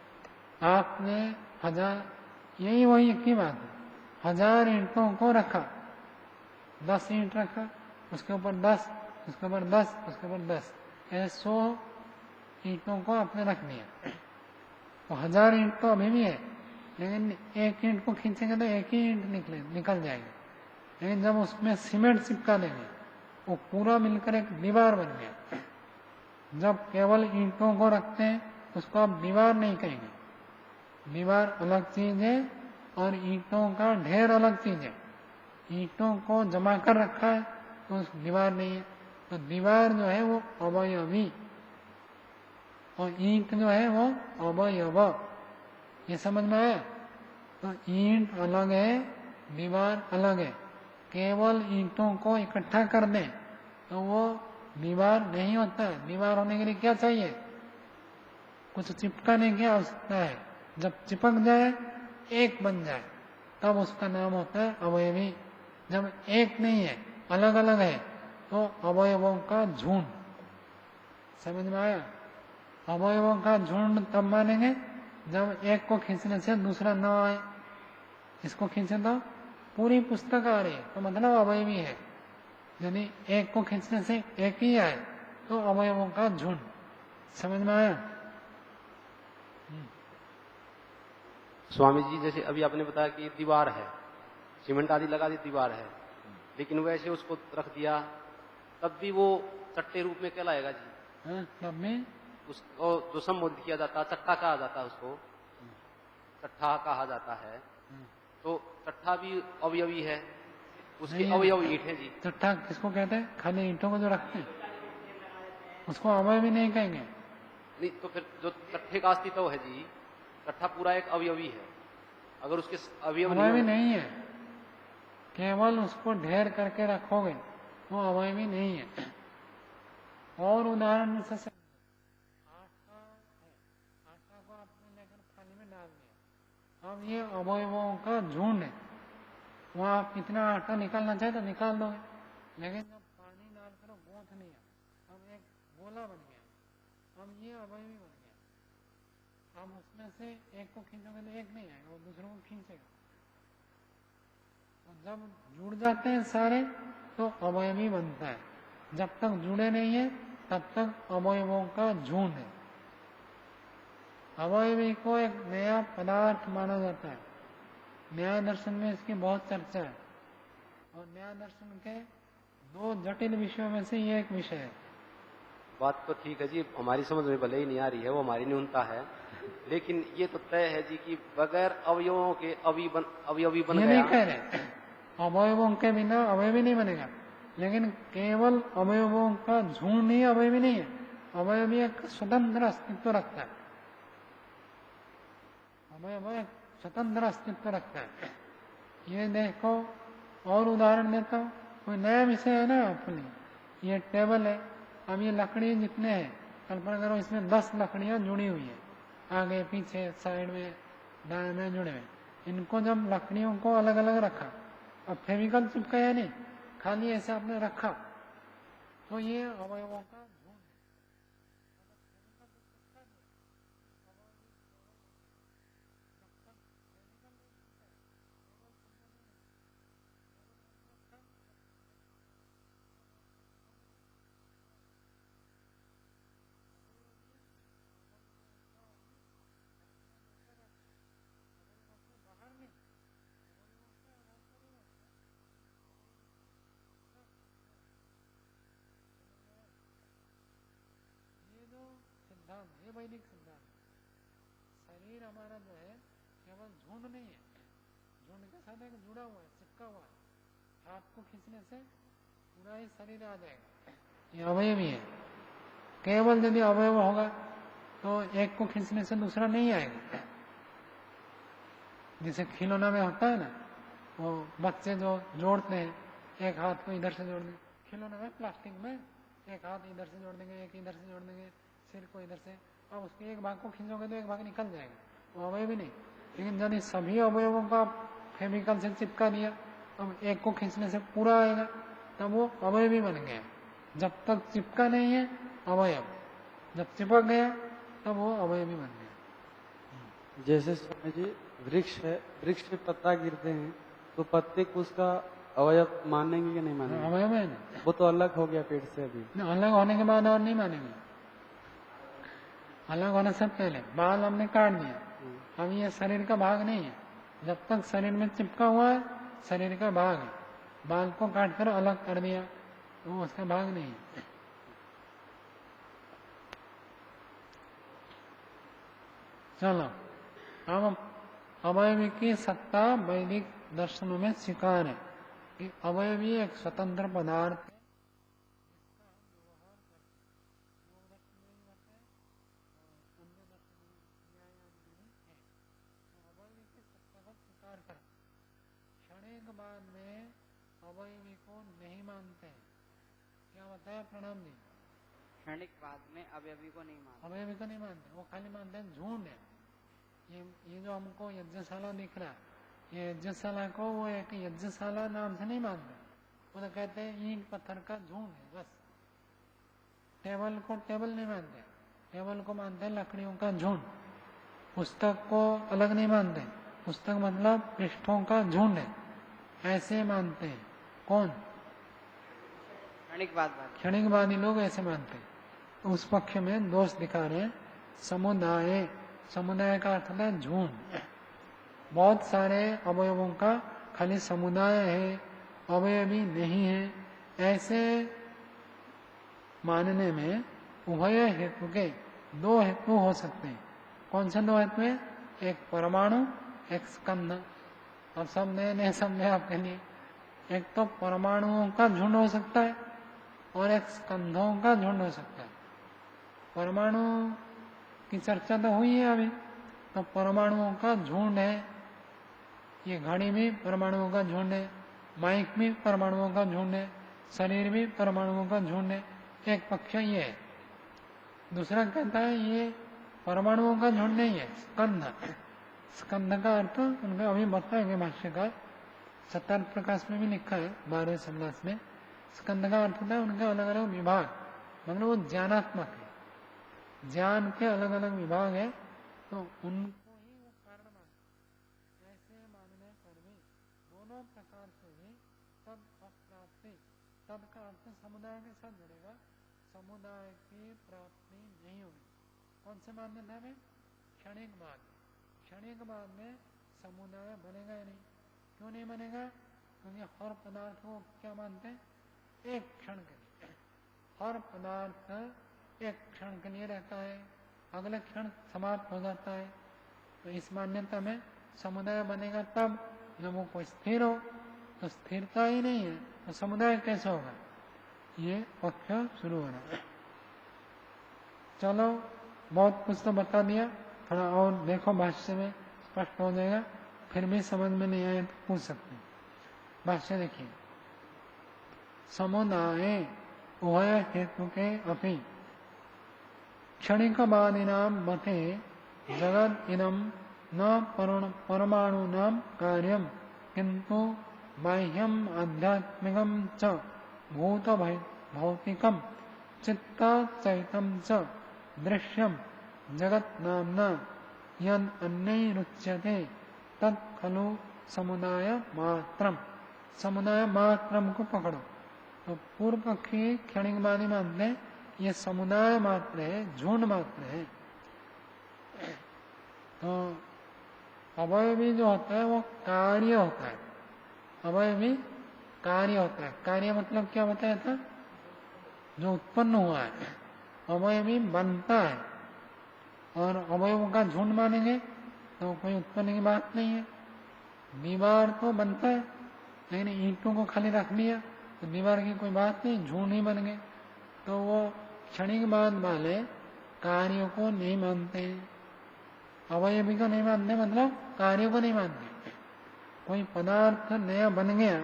आपने 1000, यही वही एक ही बात है, 1000 ईंटों को रखा, 10 ईंट रखा, उसके ऊपर 10, उसके ऊपर 10, उसके ऊपर 10, ऐसे 100 ईंटों को आपने रख दिया। तो 1000 ईंट तो अभी भी है, लेकिन एक ईंट को खींचेंगे तो एक ही ईंट निकल जाएगी। लेकिन जब उसमें सीमेंट चिपका देंगे वो पूरा मिलकर एक दीवार बन गया। जब केवल ईंटों को रखते हैं उसको आप दीवार नहीं कहेंगे, दीवार अलग चीज है और ईंटों का ढेर अलग चीज है। ईंटों को जमा कर रखा है तो दीवार नहीं है, तो दीवार जो है वो अवयवी और ईंट जो है वो अवयव। ये समझ में आया? तो ईंट अलग है, दीवार अलग है। केवल ईंटों को इकट्ठा कर दें तो वो दीवार नहीं होता। दीवार होने के लिए क्या चाहिए? कुछ चिपकाने की आवश्यकता है। जब चिपक जाए, एक बन जाए, तब उसका नाम होता है अवयवी। जब एक नहीं है, अलग अलग है, तो अवयवों का झुंड। समझ में आया? अवयवों का झुंड तब मानेंगे जब एक को खींचने से दूसरा न आए। इसको खींचे तो पूरी पुस्तक आ रही है, तो मतलब अवयवी है। यदि एक को खींचने से एक ही आए तो अवयवों का झुंड। समझ में आया? स्वामी जी, जैसे अभी आपने बताया कि दीवार है, सीमेंट आदि लगा दी दीवार है, लेकिन वैसे उसको रख दिया तब भी वो चट्टे रूप में कहलाएगा जी? हाँ, तब में उसको जो संबोधित किया जाता है, चट्टा कहा जाता है उसको, चट्टा कहा जाता है, तो चट्टा भी अवयवी है, उसके नहीं है। अवयव ईंट है जी। चट्टा किसको कहते हैं? खाली ईंटों को जो रखते हैं उसको अवयव भी नहीं कहेंगे। नहीं तो फिर जो चट्टे का अस्तित्व है जी, चट्टा पूरा एक अवयवी है, अगर उसके अवयव अवयवी नहीं नहीं है, केवल उसको ढेर करके रखोगे वो अवयवी नहीं है। और उदाहरण से आटा है, आटा को आपने लेकर थाली में डाल दिया, अब ये अवयवों का झुंड है, वहां आप कितना आटा निकालना चाहे तो निकाल दोगे, लेकिन जब पानी डालकर गूंथ लिया अब एक गोला बन गया, अब ये अवयवी बन गया। अब उसमें से एक को खींचोगे तो एक नहीं आएगा, वो दूसरों को खींचेगा। तो जब जुड़ जाते हैं सारे तो अवयवी बनता है, जब तक जुड़े नहीं है तब तक अवयवों का झुंड है। अवयवी को एक नया पदार्थ माना जाता है। न्याय दर्शन में इसकी बहुत चर्चा है, और न्याय दर्शन के दो जटिल विषयों में से ये एक विषय है। बात तो ठीक है जी, हमारी समझ में भले ही नहीं आ रही है, वो हमारी न्यूनता है, लेकिन ये तो तय है जी कि बगैर अवयवों के अवयवी बन ये गया। नहीं कह रहे अवयवों के बिना अवयवी नहीं बनेगा, लेकिन केवल अवयवों का झुंड ही अवयवी नहीं है। अवयवी एक स्वतंत्र अस्तित्व रखता है, अवयव एक स्वतंत्र अस्तित्व रखता है। ये देखो, और उदाहरण देता हूँ, कोई नया विषय है ना अपने, ये टेबल है, अब ये लकड़ी जितने हैं, कल्पना करो इसमें 10 लकड़ियां जुड़ी हुई है, आगे पीछे साइड में दाएं में जुड़े हुए। इनको जब लकड़ियों को अलग अलग रखा, अब फेविकल चिपकाया नहीं, खाली ऐसे आपने रखा, तो ये अवयवों का झुंड है। सिद्धांत ये वैदिक सिद्धांत, शरीर हमारा जो है केवल झुंड नहीं है, झुंड के साथ एक जुड़ा हुआ है, चिपका हुआ है, हाथ को खींचने से पूरा ही शरीर आ जाएगा, ये अवयवी है। केवल यदि अवयव होगा तो एक को खींचने से दूसरा नहीं आएगा। जैसे खिलौना में होता है ना, वो बच्चे जो जोड़ते हैं, एक हाथ को इधर से जोड़ देंगे, खिलौना में प्लास्टिक में एक हाथ इधर से जोड़ देंगे, एक इधर से जोड़ देंगे, सिर को इधर से, अब उसके एक भाग को खींचोगे तो एक भाग निकल जाएगा, वो अवयवी नहीं। लेकिन यदि सभी अवयवों को आप फेविकल से चिपका दिया, अब एक को खींचने से पूरा आएगा, तब वो अवयवी बन गया। जब तक चिपका नहीं है अवयव, जब चिपक गया तब वो अवयवी बन गया। जैसे स्वामी जी वृक्ष है, वृक्ष पे पत्ता गिरते हैं तो पत्ते को उसका अवयव मानेंगे या नहीं मानेंगे? अवयव है ना, वो तो अलग हो गया पेड़ से अभी। अलग होने के बाद और नहीं मानेंगे, अलग होने से पहले बाल हमने काट दिया, अब ये शरीर का भाग नहीं है, जब तक शरीर में चिपका हुआ है शरीर का भाग है, बाल को काट कर अलग कर दिया तो वो उसका भाग नहीं है। चलो, अब अवयवी की सत्ता वैदिक दर्शनों में स्वीकार है कि अवयवी एक स्वतंत्र पदार्थ है, जिसका हम व्यवहार करते हैं। योग दर्शन में भी होता है और अन्य दर्शन में, न्यायान में भी है। तो अवयवी की सत्ता को स्वीकार कर, क्षणिक बाद में अवयवी को नहीं मानते हैं। क्या बताया प्रणाम जी? क्षणिक बाद में अवयवी को नहीं मानते, अवयवी को नहीं मानते, वो खाली मानते हैं झूठ है। ये जो हमको यज्ञशाला दिख रहा है, ये यज्ञशाला को वो एक यज्ञशाला नाम से नहीं मानते, वो तो कहते हैं ईंट पत्थर का झूठ है बस। टेबल को टेबल नहीं मानते, टेबल को मानते हैं लकड़ियों का झुंड। पुस्तक को अलग नहीं मानते, पुस्तक मतलब पृष्ठों का झुंड है, ऐसे मानते हैं। कौन? क्षणिकवादी लोग ऐसे मानते हैं। तो उस पक्ष में दोष दिखा रहे हैं। समुदाय, समुदाय का अर्थ है झुंड, बहुत सारे अवयवों का खाली समुदाय है, अवयवी नहीं है, ऐसे मानने में उभय हेतु के दो हेतु हो सकते हैं। कौन से दो हेतु हैं? एक परमाणु, एक स्कंध। अब सब नए नए समझे आपके लिए। एक तो परमाणुओं का झुंड हो सकता है और एक स्कंधों का झुंड हो सकता है। परमाणु की चर्चा तो हुई है अभी, तो परमाणुओं का झुंड है। ये घड़ी में परमाणुओं का झुंड है, माइक में परमाणुओं का झुंड है, शरीर में परमाणुओं का झुंड है। एक पक्ष ये है। दूसरा कहता है ये परमाणुओं का झुंड नहीं है, स्कंध। स्कंध का अर्थ उनका अभी बताएंगे भाष्यकार। सत्यार्थ प्रकाश में भी लिखा है 12वें समास में। स्कंध का अर्थ होता है उनके अलग अलग विभाग, मतलब वो ज्ञानात्मक है, ज्ञान के अलग अलग विभाग है, तो उनको ही वो कारण मानते। ऐसे मानने पर भी दोनों प्रकार से भी तद अप्राप्ति, तद का अर्थ समुदाय के साथ जुड़ेगा, समुदाय की प्राप्ति नहीं होगी। कौन से मान्यता में? क्षणिकवाद। क्षणिकवाद में समुदाय बनेगा ही नहीं। क्यों नहीं बनेगा? क्योंकि हर पदार्थ को क्या मानते हैं? एक क्षण के लिए। हर पदार्थ एक क्षण के लिए रहता है, अगले क्षण समाप्त हो जाता है। तो इस मान्यता में समुदाय बनेगा तब जब वो कोई स्थिर हो। तो स्थिरता ही नहीं है तो समुदाय कैसे होगा? ये पक्ष शुरू हो रहा है। चलो बहुत कुछ तो बता दिया, थोड़ा और देखो भाष्य में स्पष्ट हो जाएगा। फिर भी समझ में नहीं आए तो पूछ सकते हैं। भाष्य देखिए, समुदाय उभय हेतु के अपि क्षणिकवादिनां मते जगद इदं न परमाणूनां कार्यं किंतु बाह्यम आध्यात्मिकं च भूत भौतिकं चित्ताचैतं च दृश्यम जगत नामना यद अन्यैरुच्यते तत् खलु समुदाय मात्रम। समुदाय मात्रम को पकड़ो। तो पूर्व पक्षी क्षणिकवादी मानते हैं ये समुदाय मात्र है, झुंड मात्र है। तो अवयवी जो होता है वो कार्य होता है। अवयवी कार्य होता है। कार्य मतलब क्या बताया था? जो उत्पन्न हुआ है। अवयवी बनता है, और अवयवों का झुंड मानेंगे तो कोई उत्पन्न की बात नहीं है। दीवार तो बनता है, लेकिन ईंटों को खाली रख लिया तो दीवार की कोई बात नहीं, झुंड ही बन गए। तो वो क्षणिकवाद वाले कार्यों को नहीं मानते हैं, अवयवी को नहीं मानते, मतलब कार्यों को नहीं मानते। कोई पदार्थ नया बन गया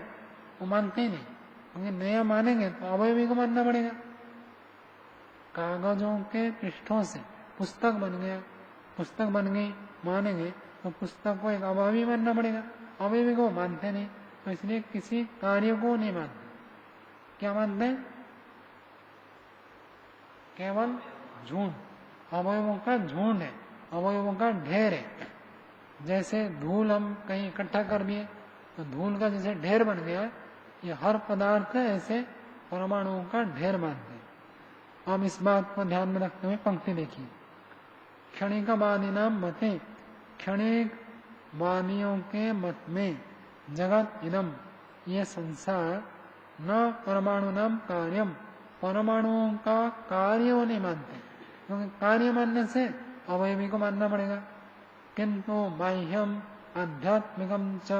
वो मानते ही नहीं, क्योंकि नया मानेंगे तो अवयवी को मानना पड़ेगा। कागजों के पृष्ठों से पुस्तक बन गया, पुस्तक बन गई मानेंगे तो पुस्तक को एक अवयवी मानना पड़ेगा, अवयवी को मानते नहीं। तो इसलिए किसी कार्य को नहीं मानते। क्या मानते हैं? केवल झुंड, अवयवों का झुंड है, अवयवों का ढेर है। जैसे धूल हम कहीं इकट्ठा कर दिए तो धूल का जैसे ढेर बन गया, ये हर पदार्थ है, ऐसे परमाणुओं का ढेर मानते हैं। अब इस बात को ध्यान में रखते हुए पंक्ति देखिए, क्षणिकवादिनां मते, क्षणिक वादियों के मत में जगत इदम, ये संसार न परमाणु नाम कार्यम, परमाणुओं का कार्य वो नहीं मानते, क्योंकि कार्य मानने से अवयवी को मानना पड़ेगा। किंतु बाह्यम आध्यात्मिकम च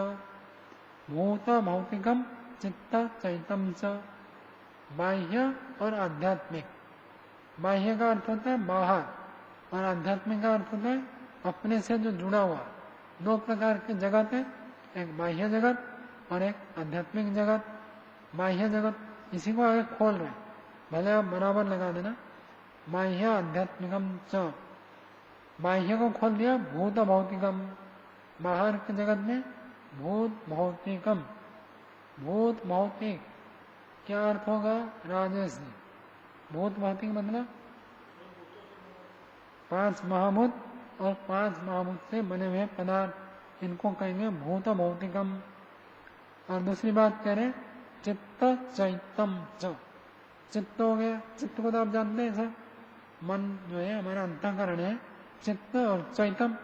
भूत भौतिकम चित्त चैतम च, बाह्य और आध्यात्मिक। बाह्य का अर्थ होता है बाहर, और आध्यात्मिक का अर्थ होता है अपने से जो जुड़ा हुआ। दो प्रकार के जगत है, एक बाह्य जगत और एक आध्यात्मिक जगत। बाह्य जगत इसी को आगे खोल रहे हैं, भले आप बराबर लगा देना। बाह्य आध्यात्मिकम च, बाह्य को खोल दिया भूत भौतिकम, बाहर के जगत में भूत भौतिकम। भूत भौतिक क्या अर्थ होगा राजेश जी? भूत भौतिक मतलब 5 महाभूत और 5 महाभूत से बने हुए पदार्थ, इनको कहेंगे भूत भौतिकम। और दूसरी बात कह रहे चित्त चैतम च, चित्त हो गया, चित्त को तो आप जानते हैं सर, मन जो है हमारा अंतःकरण है। चित्त और चैतम,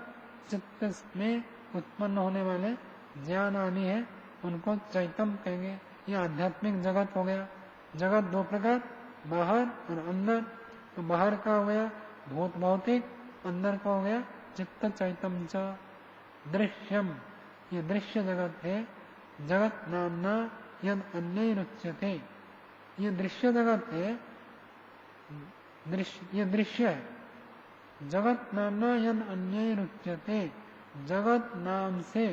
चित्त में उत्पन्न होने वाले ज्ञान आदि है, उनको चैतम कहेंगे। ये आध्यात्मिक जगत हो गया। जगत दो प्रकार, बाहर और अंदर। तो बाहर का हो गया भूत भौतिक, अंदर का हो गया चित्त चैतन्य च। दृश्यम, ये दृश्य जगत है। जगत नामना यद अन्य रुच्यते, ये दृश्य जगत है। ये दृश्य है। जगत नामना यद अन्य रुच्यते, जगत नाम से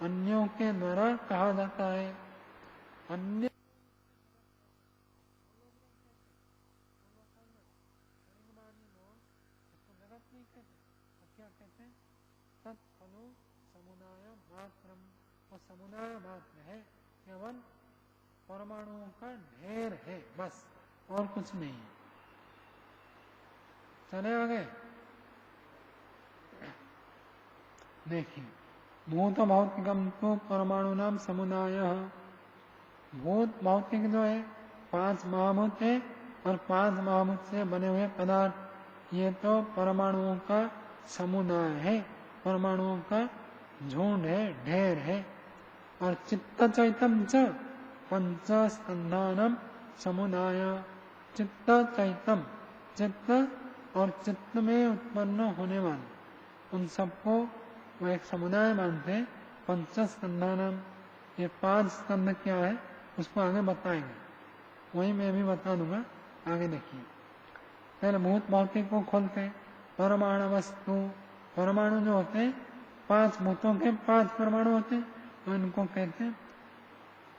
अन्यों के द्वारा कहा जाता है। अन्य जगत नहीं कहते तो क्या कहते हैं? तत्फलो समुदाय मात्रम, वो समुदाय मात्र है, केवल परमाणुओं का ढेर है, बस और कुछ नहीं है। चले आगे देखिए, भूत भौतिकम तो परमाणु नाम समुदाय। भूत भौतिक जो है 5 महाभूत है और 5 महाभूत से बने हुए पदार्थ, ये तो परमाणुओं का समुदाय है, परमाणुओं का झुंड है, ढेर है। और चित्त चैतन्य पंच स्कंधानम समुदाय। चित्त चैतम, चित्त और चित्त में उत्पन्न होने वाले उन सबको वो एक समुदाय मानते हैं। पंच स्कंधानम, ये 5 स्कंध क्या है उसको आगे बताएंगे, वही मैं भी बता दूंगा, आगे देखिए। पहले भूत भौतिक को खोलते हैं। परमाणु वस्तु, परमाणु जो होते हैं 5 भूतों के 5 परमाणु होते हैं, तो इनको कहते हैं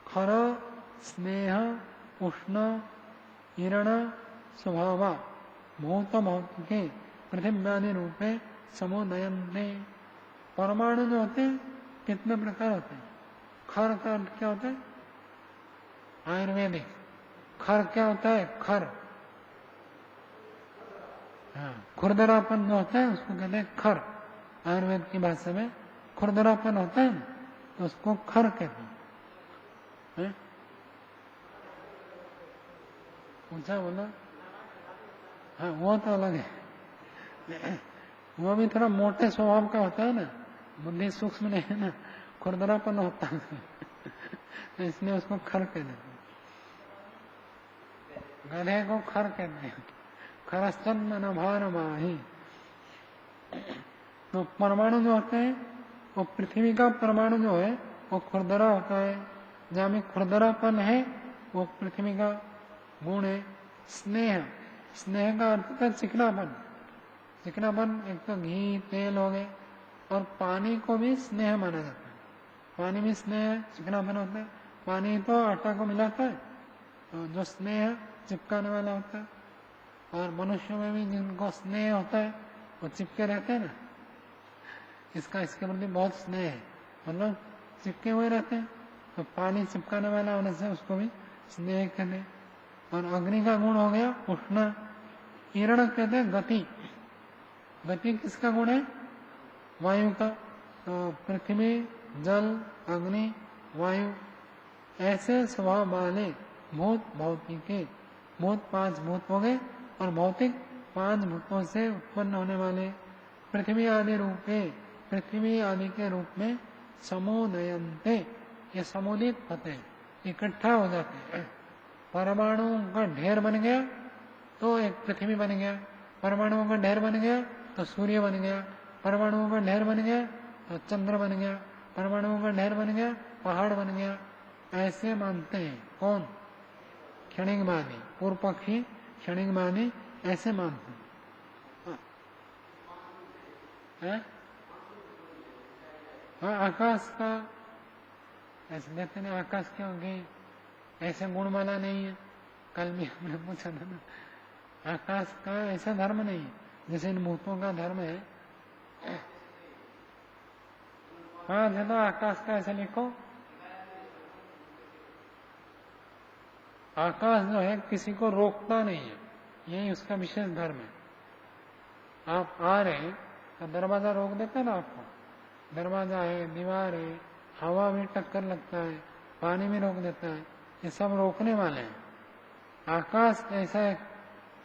खर, स्नेह, उष्ण, हिरण, स्वभाव। भूत भौतिके पृथिव्यादि रूपे समुदयन्ते। परमाणु जो होते हैं कितने प्रकार होते हैं? खर का क्या होता है? आयुर्वेदिक खर क्या होता है? खर, हाँ, खुरदरापन जो होता है उसको कहते हैं खर। आयुर्वेद की भाषा में खुरदरापन होता है ना, तो उसको खर कहते हैं। पूछा बोला? हाँ, वो तो अलग है। वो भी थोड़ा मोटे स्वभाव का होता है ना, बुद्धि सूक्ष्म नहीं है ना, खुरदरापन होता है तो इसलिए उसको खर कहते हैं। गधे को खर कहते हैं, खरस्तन नभार माही। तो परमाणु जो होते हैं वो पृथ्वी का परमाणु जो है वो खुरदरा होता है। जहाँ में खुरदरापन है वो पृथ्वी का गुण है। स्नेह, स्नेह का अर्थ होता है चिकनापन। चिकनापन एक तो घी तेल हो गए, और पानी को भी स्नेह माना जाता है। पानी भी स्नेह चिकनापन होता है। पानी तो आटा को मिलाता है, तो जो स्नेह चिपकाने वाला होता है। और मनुष्यों में भी जिनको स्नेह होता है वो चिपके रहते हैं ना, इसका इसके प्रति बहुत स्नेह है, मतलब चिपके हुए रहते हैं। तो पानी चिपकाने वाला होने से उसको भी स्नेह कहते हैं। और अग्नि का गुण हो गया उष्ण। हिरण कहते हैं गति। गति किसका गुण है? वायु का। तो पृथ्वी, जल, अग्नि, वायु, ऐसे स्वभाव वाले भूत भौतिक। भूत 5 भूत हो गए और भौतिक 5 भूतों से उत्पन्न होने वाले पृथ्वी आदि रूपे, पृथ्वी आदि के रूप में समुदयन्ते, ये समुदित होते हैं, इकट्ठा हो जाते हैं। परमाणु का ढेर बन गया तो एक पृथ्वी बन गया, परमाणुओं का ढेर बन गया तो सूर्य बन गया, परमाणुओं का ढेर बन गया तो चंद्र बन गया, परमाणुओं का ढेर बन गया पहाड़ बन गया। ऐसे मानते हैं कौन? क्षणिकवादी, पूर्व पक्षी क्षणिकवादी ऐसे मानते हैं। हाँ, आकाश का ऐसे कहते हैं। आकाश क्योंकि ऐसे गुणमाला नहीं है, कल भी हमने पूछा था ना, आकाश का ऐसा धर्म नहीं है जैसे इन भूतों का धर्म है। हाँ, तो आकाश का ऐसा लिखो। आकाश जो है किसी को रोकता नहीं है, यही उसका विशेष धर्म है। आप आ रहे हैं तो दरवाजा रोक देता है ना आपको, दरवाजा है, दीवार है, हवा भी टक्कर लगता है, पानी भी रोक देता है, ये सब रोकने वाले हैं। आकाश ऐसा एक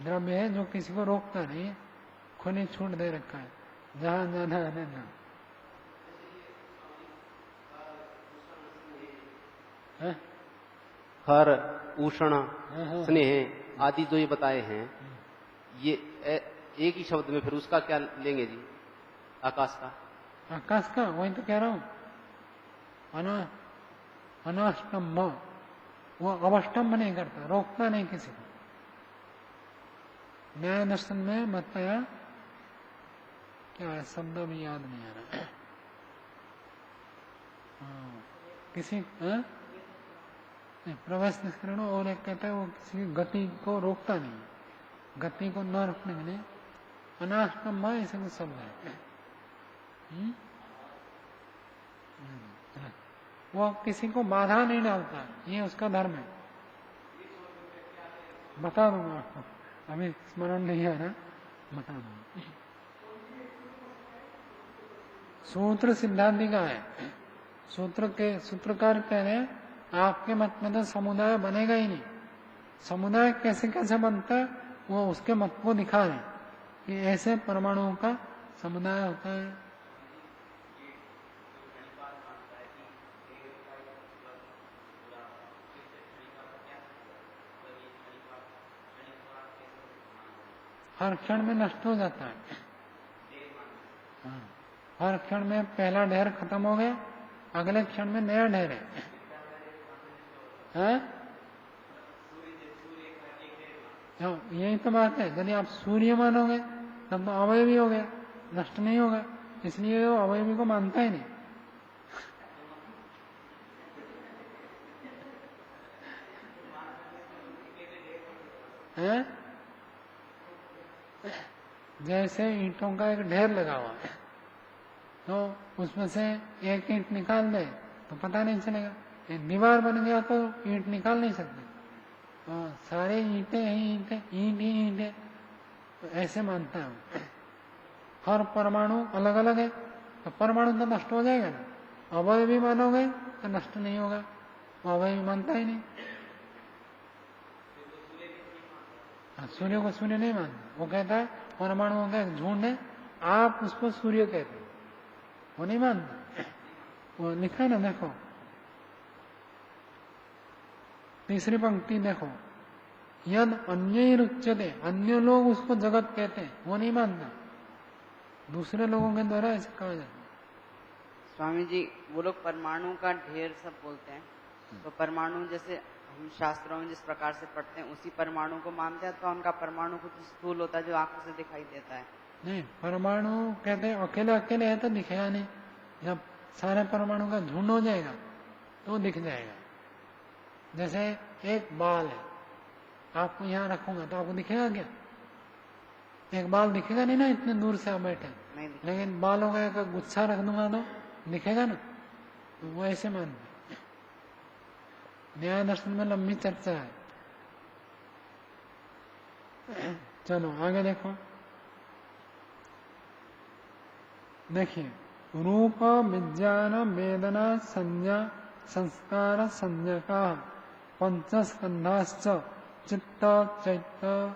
द्रव्य है जो किसी को रोकता नहीं है, खुली छूट दे रखा है, जहां जाना है ना। हर, उष्ण, स्नेह आदि जो ये बताए हैं, ये एक ही शब्द में फिर उसका क्या लेंगे जी, आकाश का? आकाश का वही तो कह रहा हूं, अनाष्टम, वो अवष्टम्भ नहीं करता, रोकता नहीं किसी को। न्याय दर्शन में बताया, क्या है शब्द भी याद नहीं आ रहा। किसी प्रवेश निष्करण, और एक कहता है वो किसी की गति को रोकता नहीं, गति को न रोकने के लिए अनाष्टम्भ ऐसे कुछ शब्द है। वो किसी को बाधा नहीं डालता, ये उसका धर्म है। बता दूंगा आपको, अभी स्मरण नहीं आ रहा, बता दूंगा। सूत्र सिद्धांति का है, सूत्रकार कह रहे हैं आपके मत में तो समुदाय बनेगा ही नहीं। समुदाय कैसे कैसे बनता है वो उसके मत को दिखा रहे हैं कि ऐसे परमाणुओं का समुदाय होता है। हर क्षण में नष्ट हो जाता है। हर क्षण में पहला ढेर खत्म हो गया, अगले क्षण में नया ढेर है। यही तो बात है, यदि आप सूर्य मानोगे तब तो अवयवी हो गया, नष्ट नहीं होगा, इसलिए वो अवयवी को मानता ही नहीं। है जैसे ईंटों का एक ढेर लगा हुआ है, तो उसमें से एक ईंट निकाल दे तो पता नहीं चलेगा। एक दीवार बन गया तो ईंट निकाल नहीं सकते, तो सारे ईंटें ही ईंटें, ईंट ही ईंट है, तो ऐसे मानता है। हर परमाणु अलग अलग है, तो परमाणु तो नष्ट हो जाएगा ना। अवयवी मानोगे तो नष्ट नहीं होगा, अवयवी मानता ही नहीं। सूर्य को सूर्य नहीं मानता, वो कहता है परमाणुओं का एक झुंड है, आप उसको सूर्य कहते हो, वो नहीं मानता। वो लिखा है ना, देखो तीसरी पंक्ति देखो, यद अन्य रुच्यते, अन्य लोग उसको जगत कहते हैं, वो नहीं मानता। दूसरे लोगों के द्वारा ऐसे कहा जाता है। स्वामी जी, वो लोग परमाणु का ढेर सब बोलते हैं, तो परमाणु जैसे हम शास्त्रों में जिस प्रकार से पढ़ते हैं उसी परमाणु को मानते हैं, तो उनका परमाणु कुछ स्थूल होता है जो आंखों से दिखाई देता है। नहीं, परमाणु कहते हैं अकेले अकेले है तो दिखेगा नहीं, जब सारे परमाणु का झुंड हो जाएगा तो दिख जाएगा। जैसे एक बाल है, आपको यहाँ रखूंगा तो आपको दिखेगा क्या? एक बाल दिखेगा नहीं ना, इतने दूर से आप बैठे। लेकिन बालों का एक गुच्छा रख दूंगा तो दिखेगा ना, तो वो ऐसे मानते। न्याय दर्शन में लंबी चर्चा है। चलो आगे देखो, देखिए रूप विज्ञान वेदना संज्ञा संस्कार संज्ञका पंचस्कंधाश्च चित्त चैत्य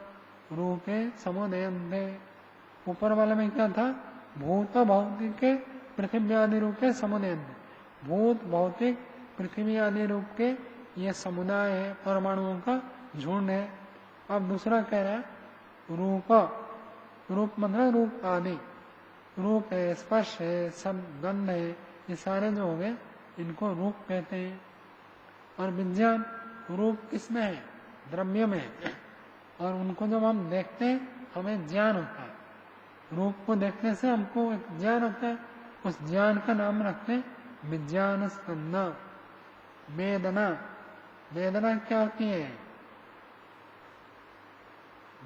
रूपे समुदयन्ते। ऊपर वाले में क्या था? भूत भौतिक पृथ्वी आदि रूप के समुदयन्ते। भूत भौतिक पृथ्वी आदि रूप के ये समुदाय है, परमाणुओं का झुंड है। अब दूसरा कह रहा है रूप, रूप मतलब रूप आदि, रूप है, स्पर्श है, सब गंध है, ये सारे जो हो गए इनको रूप कहते हैं। और विज्ञान, रूप किसमें है? द्रव्य में है, और उनको जब हम देखते हैं हमें ज्ञान होता है। रूप को देखने से हमको एक ज्ञान होता है, उस ज्ञान का नाम रखते हैं विज्ञान स्कंधा। वेदना, वेदना क्या होती है?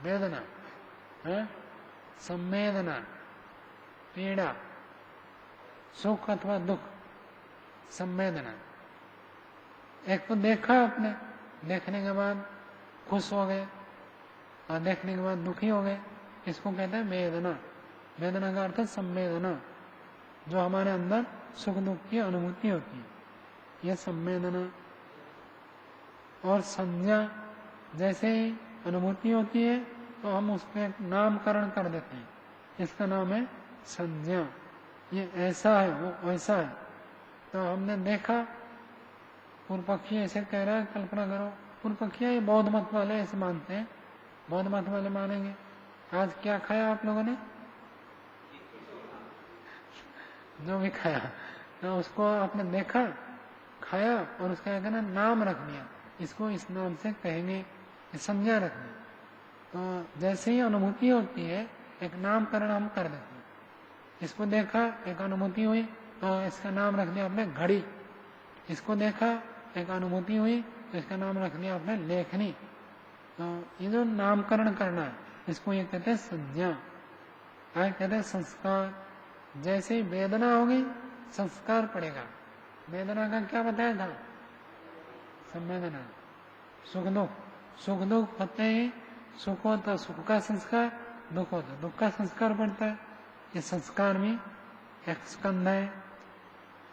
वेदना है संवेदना, पीड़ा, सुख अथवा दुख, संवेदना। एक तो देखा आपने, देखने के बाद खुश हो गए और देखने के बाद दुखी हो गए, इसको कहते हैं वेदना। वेदना का अर्थ है संवेदना, जो हमारे अंदर सुख दुख की अनुभूति होती है, यह संवेदना। और संज्ञा, जैसे ही अनुभूति होती है तो हम उसको एक नामकरण कर देते हैं, इसका नाम है संज्ञा। ये ऐसा है, वो वैसा है। तो हमने देखा, पूर्व पक्षी ऐसे कह रहा है, कल्पना करो, पूर्व पक्षी ये बौद्ध मत वाले ऐसे मानते हैं, बौद्ध मत वाले मानेंगे आज क्या खाया आप लोगों ने? जो भी खाया तो उसको आपने देखा, खाया और उसका क्या ना नाम रख दिया, इसको इस नाम से कहेंगे, संज्ञा रखनी। तो जैसे ही अनुभूति होती है एक नामकरण हम कर देते हैं। इसको देखा एक अनुभूति हुई तो इसका नाम रख दिया आपने घड़ी। इसको देखा एक अनुभूति हुई तो इसका नाम रख दिया आपने लेखनी। तो ये जो नामकरण करना है इसको ये कहते हैं संज्ञा, आगे कहते हैं संस्कार। जैसे ही वेदना होगी संस्कार पड़ेगा। वेदना का क्या बताया था? संवेदना। सुख दुख, सुख दुख होते ही सुख हो तो सुख का संस्कार, दुख हो तो दुख का संस्कार पड़ता है। ये संस्कार में एक स्कंध है।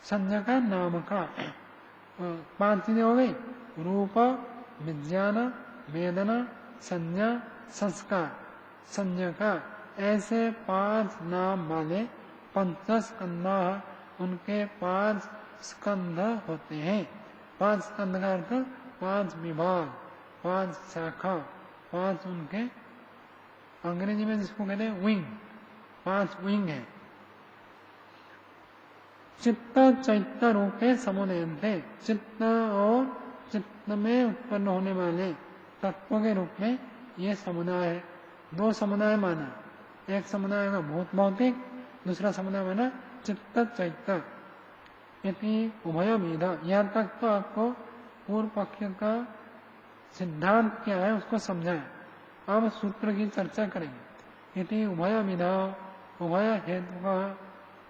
संज्ञा का नाम का 5 चीजें हो गई, रूप, विज्ञान, वेदना, संज्ञा, संस्कार। संज्ञा का ऐसे 5 नाम वाले पंचस्कंधा, उनके 5 स्कंध होते हैं। 5 स्कंध का अर्थ 5 विभाग, 5 शाखा, 5 उनके अंग्रेजी में जिसको कहते हैं विंग, 5 विंग है। चित्त चैत्य रूपे समुदयन्ते, चित्त और चित्त में उत्पन्न होने वाले तत्वों के रूप में ये समुदाय है। 2 समुदाय माना, एक समुदाय का भूत भौतिक, दूसरा समुदाय माना चित्त चैत्य। इति उभयविध। यहाँ तक तो आपको पूर्व पक्ष का सिद्धांत क्या है उसको समझाया। अब सूत्र की चर्चा करेंगे। इति उभयविध, उभय हेतु का,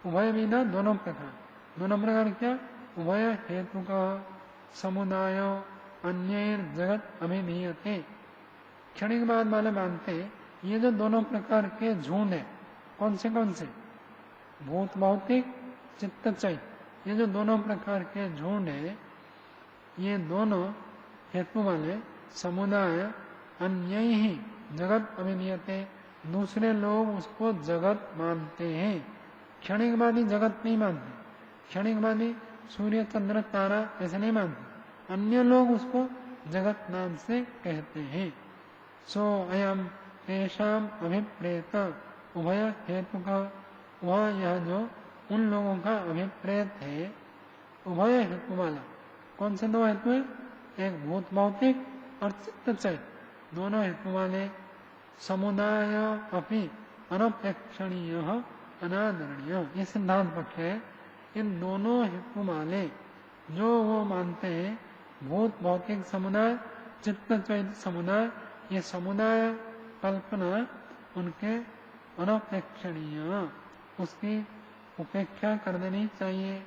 उभयविध दोनों प्रकार। दोनों प्रकार क्या? उभय हेतु का समुदाय अन्य जगत अभिधीयते। क्षणिक बाद वाले मानते ये जो दोनों प्रकार के झुंड है, कौन से? भूत भौतिक, चित्त चैत्य, ये जो दोनों प्रकार के झुंड है, ये दोनों हेतु वाले समुदाय अन्य ही जगत अभिधीयते, दूसरे लोग उसको जगत मानते हैं। क्षणिकवादी जगत नहीं मानते, क्षणिकवादी सूर्य चंद्र तारा ऐसे नहीं मानते, अन्य लोग उसको जगत नाम से कहते हैं। सो अयम तेषाम अभिप्रेत उभय हेतु का, वह यह जो उन लोगों का अभिप्रेत है उभय हेतु वाला। कौन से 2 हेतु है? एक भूत भौतिक और चित्त चैत्य, दोनों हेतु वाले समुदाय अपनी अनपेक्षणीय अनादरणीय, ये सिद्धांत पक्ष है। इन दोनों हेतु वाले जो वो मानते हैं भूत भौतिक समुदाय, चित्त चैत्य समुदाय, ये समुदाय कल्पना उनके अनपेक्षणीय, उसकी उपेक्षा कर देनी चाहिए,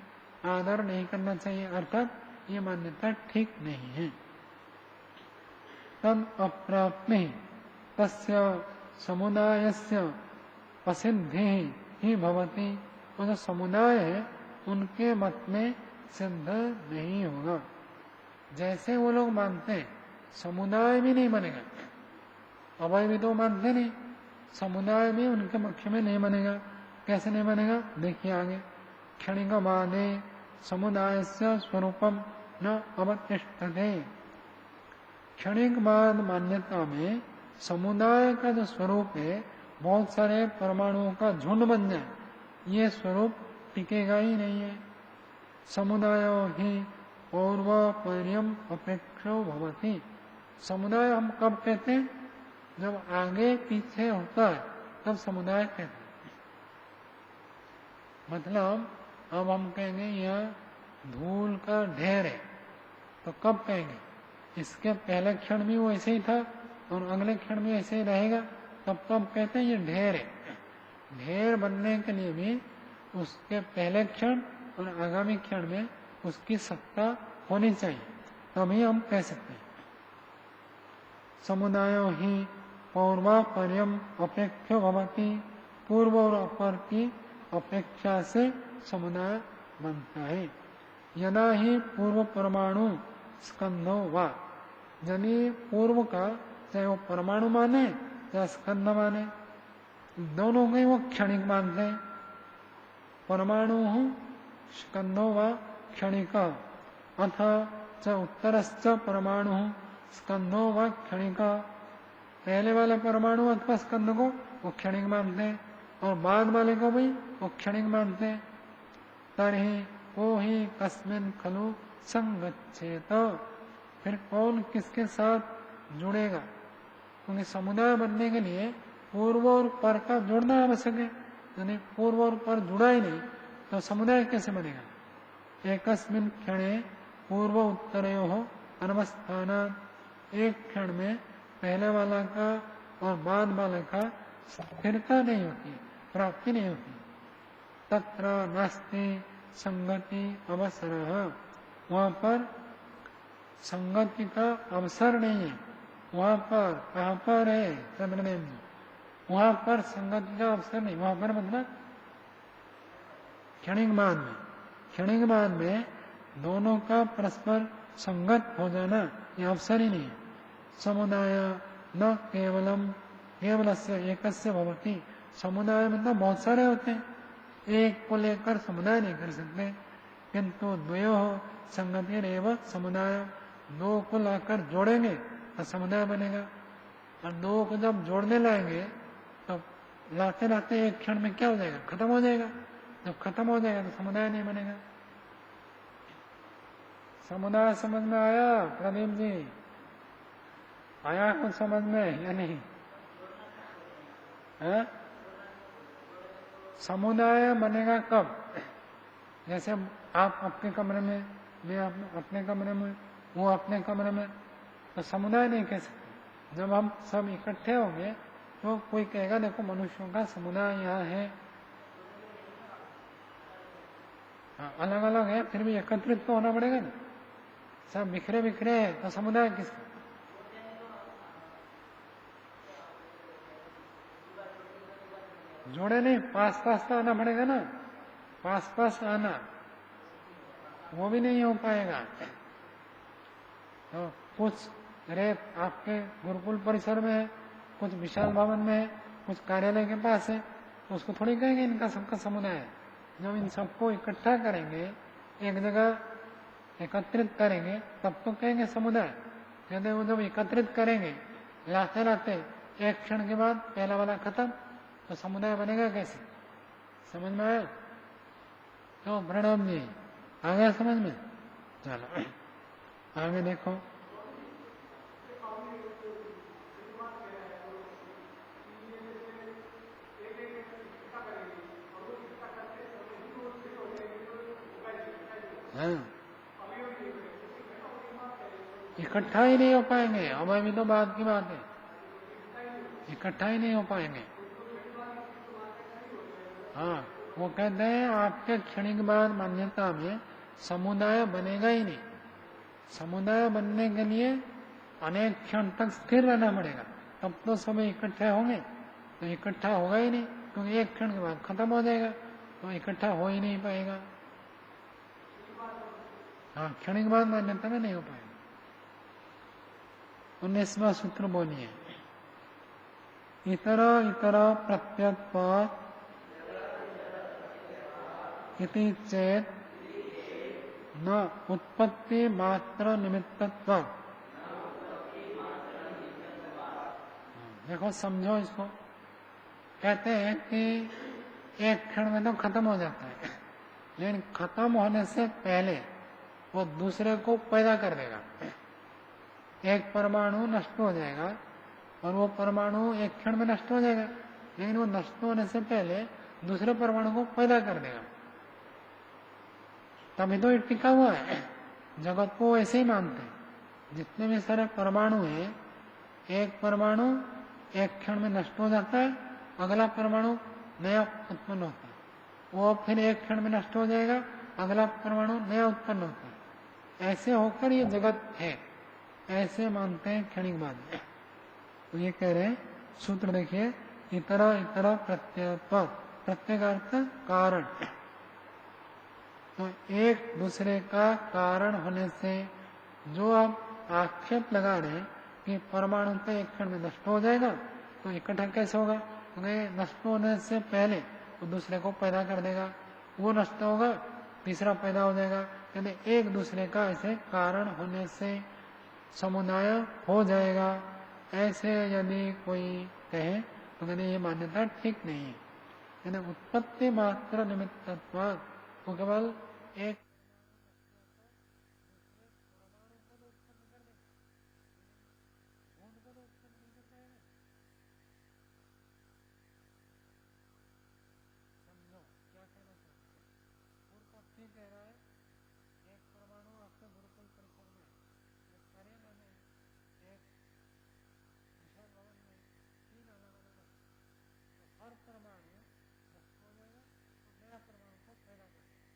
आदर नहीं करना चाहिए, अर्थात ये मान्यता ठीक नहीं है। तद अप्राप्ति तस्य समुदायस्य असिद्धि ही भवति। वो जो समुदाय है उनके मत में सिद्ध नहीं होगा। जैसे वो लोग मानते हैं समुदाय भी नहीं बनेगा, अभय भी तो मानते नहीं, समुदाय भी उनके पक्ष में नहीं बनेगा। कैसे नहीं बनेगा? देखिए आगे, क्षणिकवादे समुदाय से स्वरूपम न अवतिष्ठते। क्षणिकवाद मान्यता में समुदाय का जो स्वरूप है, बहुत सारे परमाणुओं का झुंड बन जाए, ये स्वरूप टिकेगा ही नहीं है। समुदाय ही पौर्वापर्यम अपेक्षो भवति। समुदाय हम कब कहते हैं? जब आगे पीछे होता है तब समुदाय कहते हैं। मतलब अब हम कहेंगे यह धूल का ढेर है, तो कब कहेंगे? इसके पहले क्षण में वो ऐसे ही था और अगले क्षण में ऐसे ही रहेगा, तब तो हम कहते हैं ये ढेर है। ढेर बनने के लिए भी उसके पहले क्षण और आगामी क्षण में उसकी सत्ता होनी चाहिए, तभी हम कह सकते हैं। समुदाय ही पौर्वापर्यम अपेक्ष्य भवति। पूर्व और अपर की अपेक्षा से समुदाय बनता है। यदा ही पूर्व परमाणु स्कंधो वा, यदि पूर्व का चाहे वो परमाणु माने या स्कंध माने, दोनों को वो क्षणिक मानते हैं। परमाणु स्कंधो वा क्षणिक अथ च उत्तरश्च परमाणु स्कंधो वा क्षणिक। पहले वाले परमाणु अथवा स्कंद को वो क्षणिक मानते हैं और बाद वाले को भी वो क्षणिक मानते हैं। तरही को ही कस्मिन खलु संगच्छेत, फिर कौन किसके साथ जुड़ेगा? क्योंकि समुदाय बनने के लिए पूर्व और पर का जुड़ना आवश्यक है, यानी पूर्व और पर जुड़ा ही नहीं तो समुदाय कैसे बनेगा? एकस्मिन क्षणे पूर्व उत्तरयो हो अनवस्थान, एक क्षण में पहले वाला का और बाद वाले का स्थिरता नहीं होती, प्राप्ति नहीं होती। तत्र नास्ति संगति अवसर, वहां पर संगति का अवसर नहीं है। वहां पर कहां पर है चंद्रदेव जी? वहां पर संगति का अवसर नहीं, वहां पर मतलब क्षणिक मान में, क्षणिक मान में दोनों का परस्पर संगत हो जाना यह अवसर ही नहीं है। समुदाय न केवलम केवलस्य एकस्य भवति, समुदाय मतलब बहुत सारे होते हैं, एक को लेकर समुदाय नहीं कर सकते। किंतु द्वयो संगति रेव समुदाय, दो को लाकर जोड़ेंगे तो समुदाय बनेगा। और दो को जब जोड़ने लाएंगे तो लाते लाते एक क्षण में क्या हो जाएगा? खत्म हो जाएगा। जब खत्म हो जाएगा तो समुदाय नहीं बनेगा। समुदाय समझ में आया प्रदीप जी? आया कुछ समझ में या नहीं? है? समुदाय बनेगा कब? जैसे आप अपने कमरे में, मैं अपने कमरे में, वो अपने कमरे में, तो समुदाय नहीं कह सकते। जब हम सब इकट्ठे होंगे तो कोई कहेगा देखो मनुष्यों का समुदाय यहाँ है। अलग अलग है फिर भी एकत्रित तो होना पड़ेगा ना। सब बिखरे बिखरे है तो समुदाय किसका? जोड़े नहीं, पास पास तो आना पड़ेगा ना, पास पास आना, वो भी नहीं हो पाएगा। तो कुछ रेत आपके गुरुकुल परिसर में है, कुछ विशाल भवन में है, कुछ कार्यालय के पास है, तो उसको थोड़ी कहेंगे इनका सबका समुदाय है। जब इन सबको इकट्ठा करेंगे, एक जगह एकत्रित करेंगे, तब तो कहेंगे समुदाय। कहते वो जब एकत्रित करेंगे लाते लाते एक क्षण के बाद पहला वाला खत्म, तो समुदाय बनेगा कैसे? समझ में आया? तो प्रणव जी आ गया समझ में? चलो आगे देखो। हाँ, इकट्ठा ही नहीं हो पाएंगे। अब अभी तो बात की बात है, इकट्ठा ही नहीं हो पाएंगे। हाँ, वो कहते हैं आपके क्षणिक बाद मान्यता में समुदाय बनेगा ही नहीं। समुदाय बनने के लिए अनेक क्षण तक स्थिर रहना पड़ेगा, तब तो सब इकट्ठे होंगे। तो इकट्ठा होगा ही नहीं, क्योंकि एक क्षण के बाद खत्म हो जाएगा, तो इकट्ठा हो ही नहीं पाएगा। हाँ, क्षणिक बाद मान्यता में नहीं हो पाएगा। 19वां सूत्र बोलिए। इतर इतर प्रत्यत्वात् इति चेत न उत्पत्ति मात्र निमित्तत्व। देखो समझो इसको। कहते हैं कि एक क्षण में तो खत्म हो जाता है, लेकिन खत्म होने से पहले वो दूसरे को पैदा कर देगा। एक परमाणु नष्ट हो जाएगा और वो परमाणु एक क्षण में नष्ट हो जाएगा, लेकिन वो नष्ट होने से पहले दूसरे परमाणु को पैदा कर देगा। तभी तो ये टिका हुआ है। जगत को ऐसे ही मानते हैं। जितने भी सारे परमाणु हैं, एक परमाणु एक क्षण में नष्ट हो जाता है, अगला परमाणु नया उत्पन्न होता है, वो फिर एक क्षण में नष्ट हो जाएगा, अगला परमाणु नया उत्पन्न होता है। ऐसे होकर ये जगत है, ऐसे मानते हैं क्षणिक बाद। तो ये कह रहे हैं, सूत्र देखिए, इतर इतर प्रत्ययत्व, प्रत्यय का अर्थ कारण। तो एक दूसरे का कारण होने से जो आप आक्षेप लगा रहे हैं कि परमाणु तो एक क्षण में नष्ट हो जाएगा, तो इकट्ठा कैसे होगा? क्योंकि नष्ट होने से पहले वो दूसरे को पैदा कर देगा, वो नष्ट होगा, तीसरा पैदा हो जाएगा। यानी एक दूसरे का ऐसे कारण होने से समुदाय हो जाएगा, ऐसे यदि कोई कहे तो कहते ये मान्यता ठीक नहीं है। यानी उत्पत्ति मात्र निमित्तत्वात् वो केवल एक समझो क्या कहना चाहते हैं। पूर्व पक्षी कह रहा है एक परमाणु आपके गुरुकुल परिसर में, एक कार्यालय में, एक विशाल भवन में, 3 अलग अलग है। तो हर परमाणु नष्ट हो जाएगा तो नया परमाणु को पैदा कर देगा।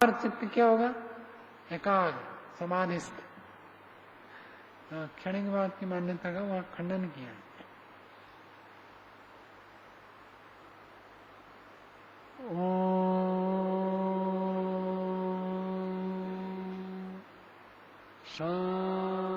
और चित्त क्या होगा? एकाग्र, समाधिस्थ। क्षणिकवाद की मान्यता का वहां खंडन किया है। शांति।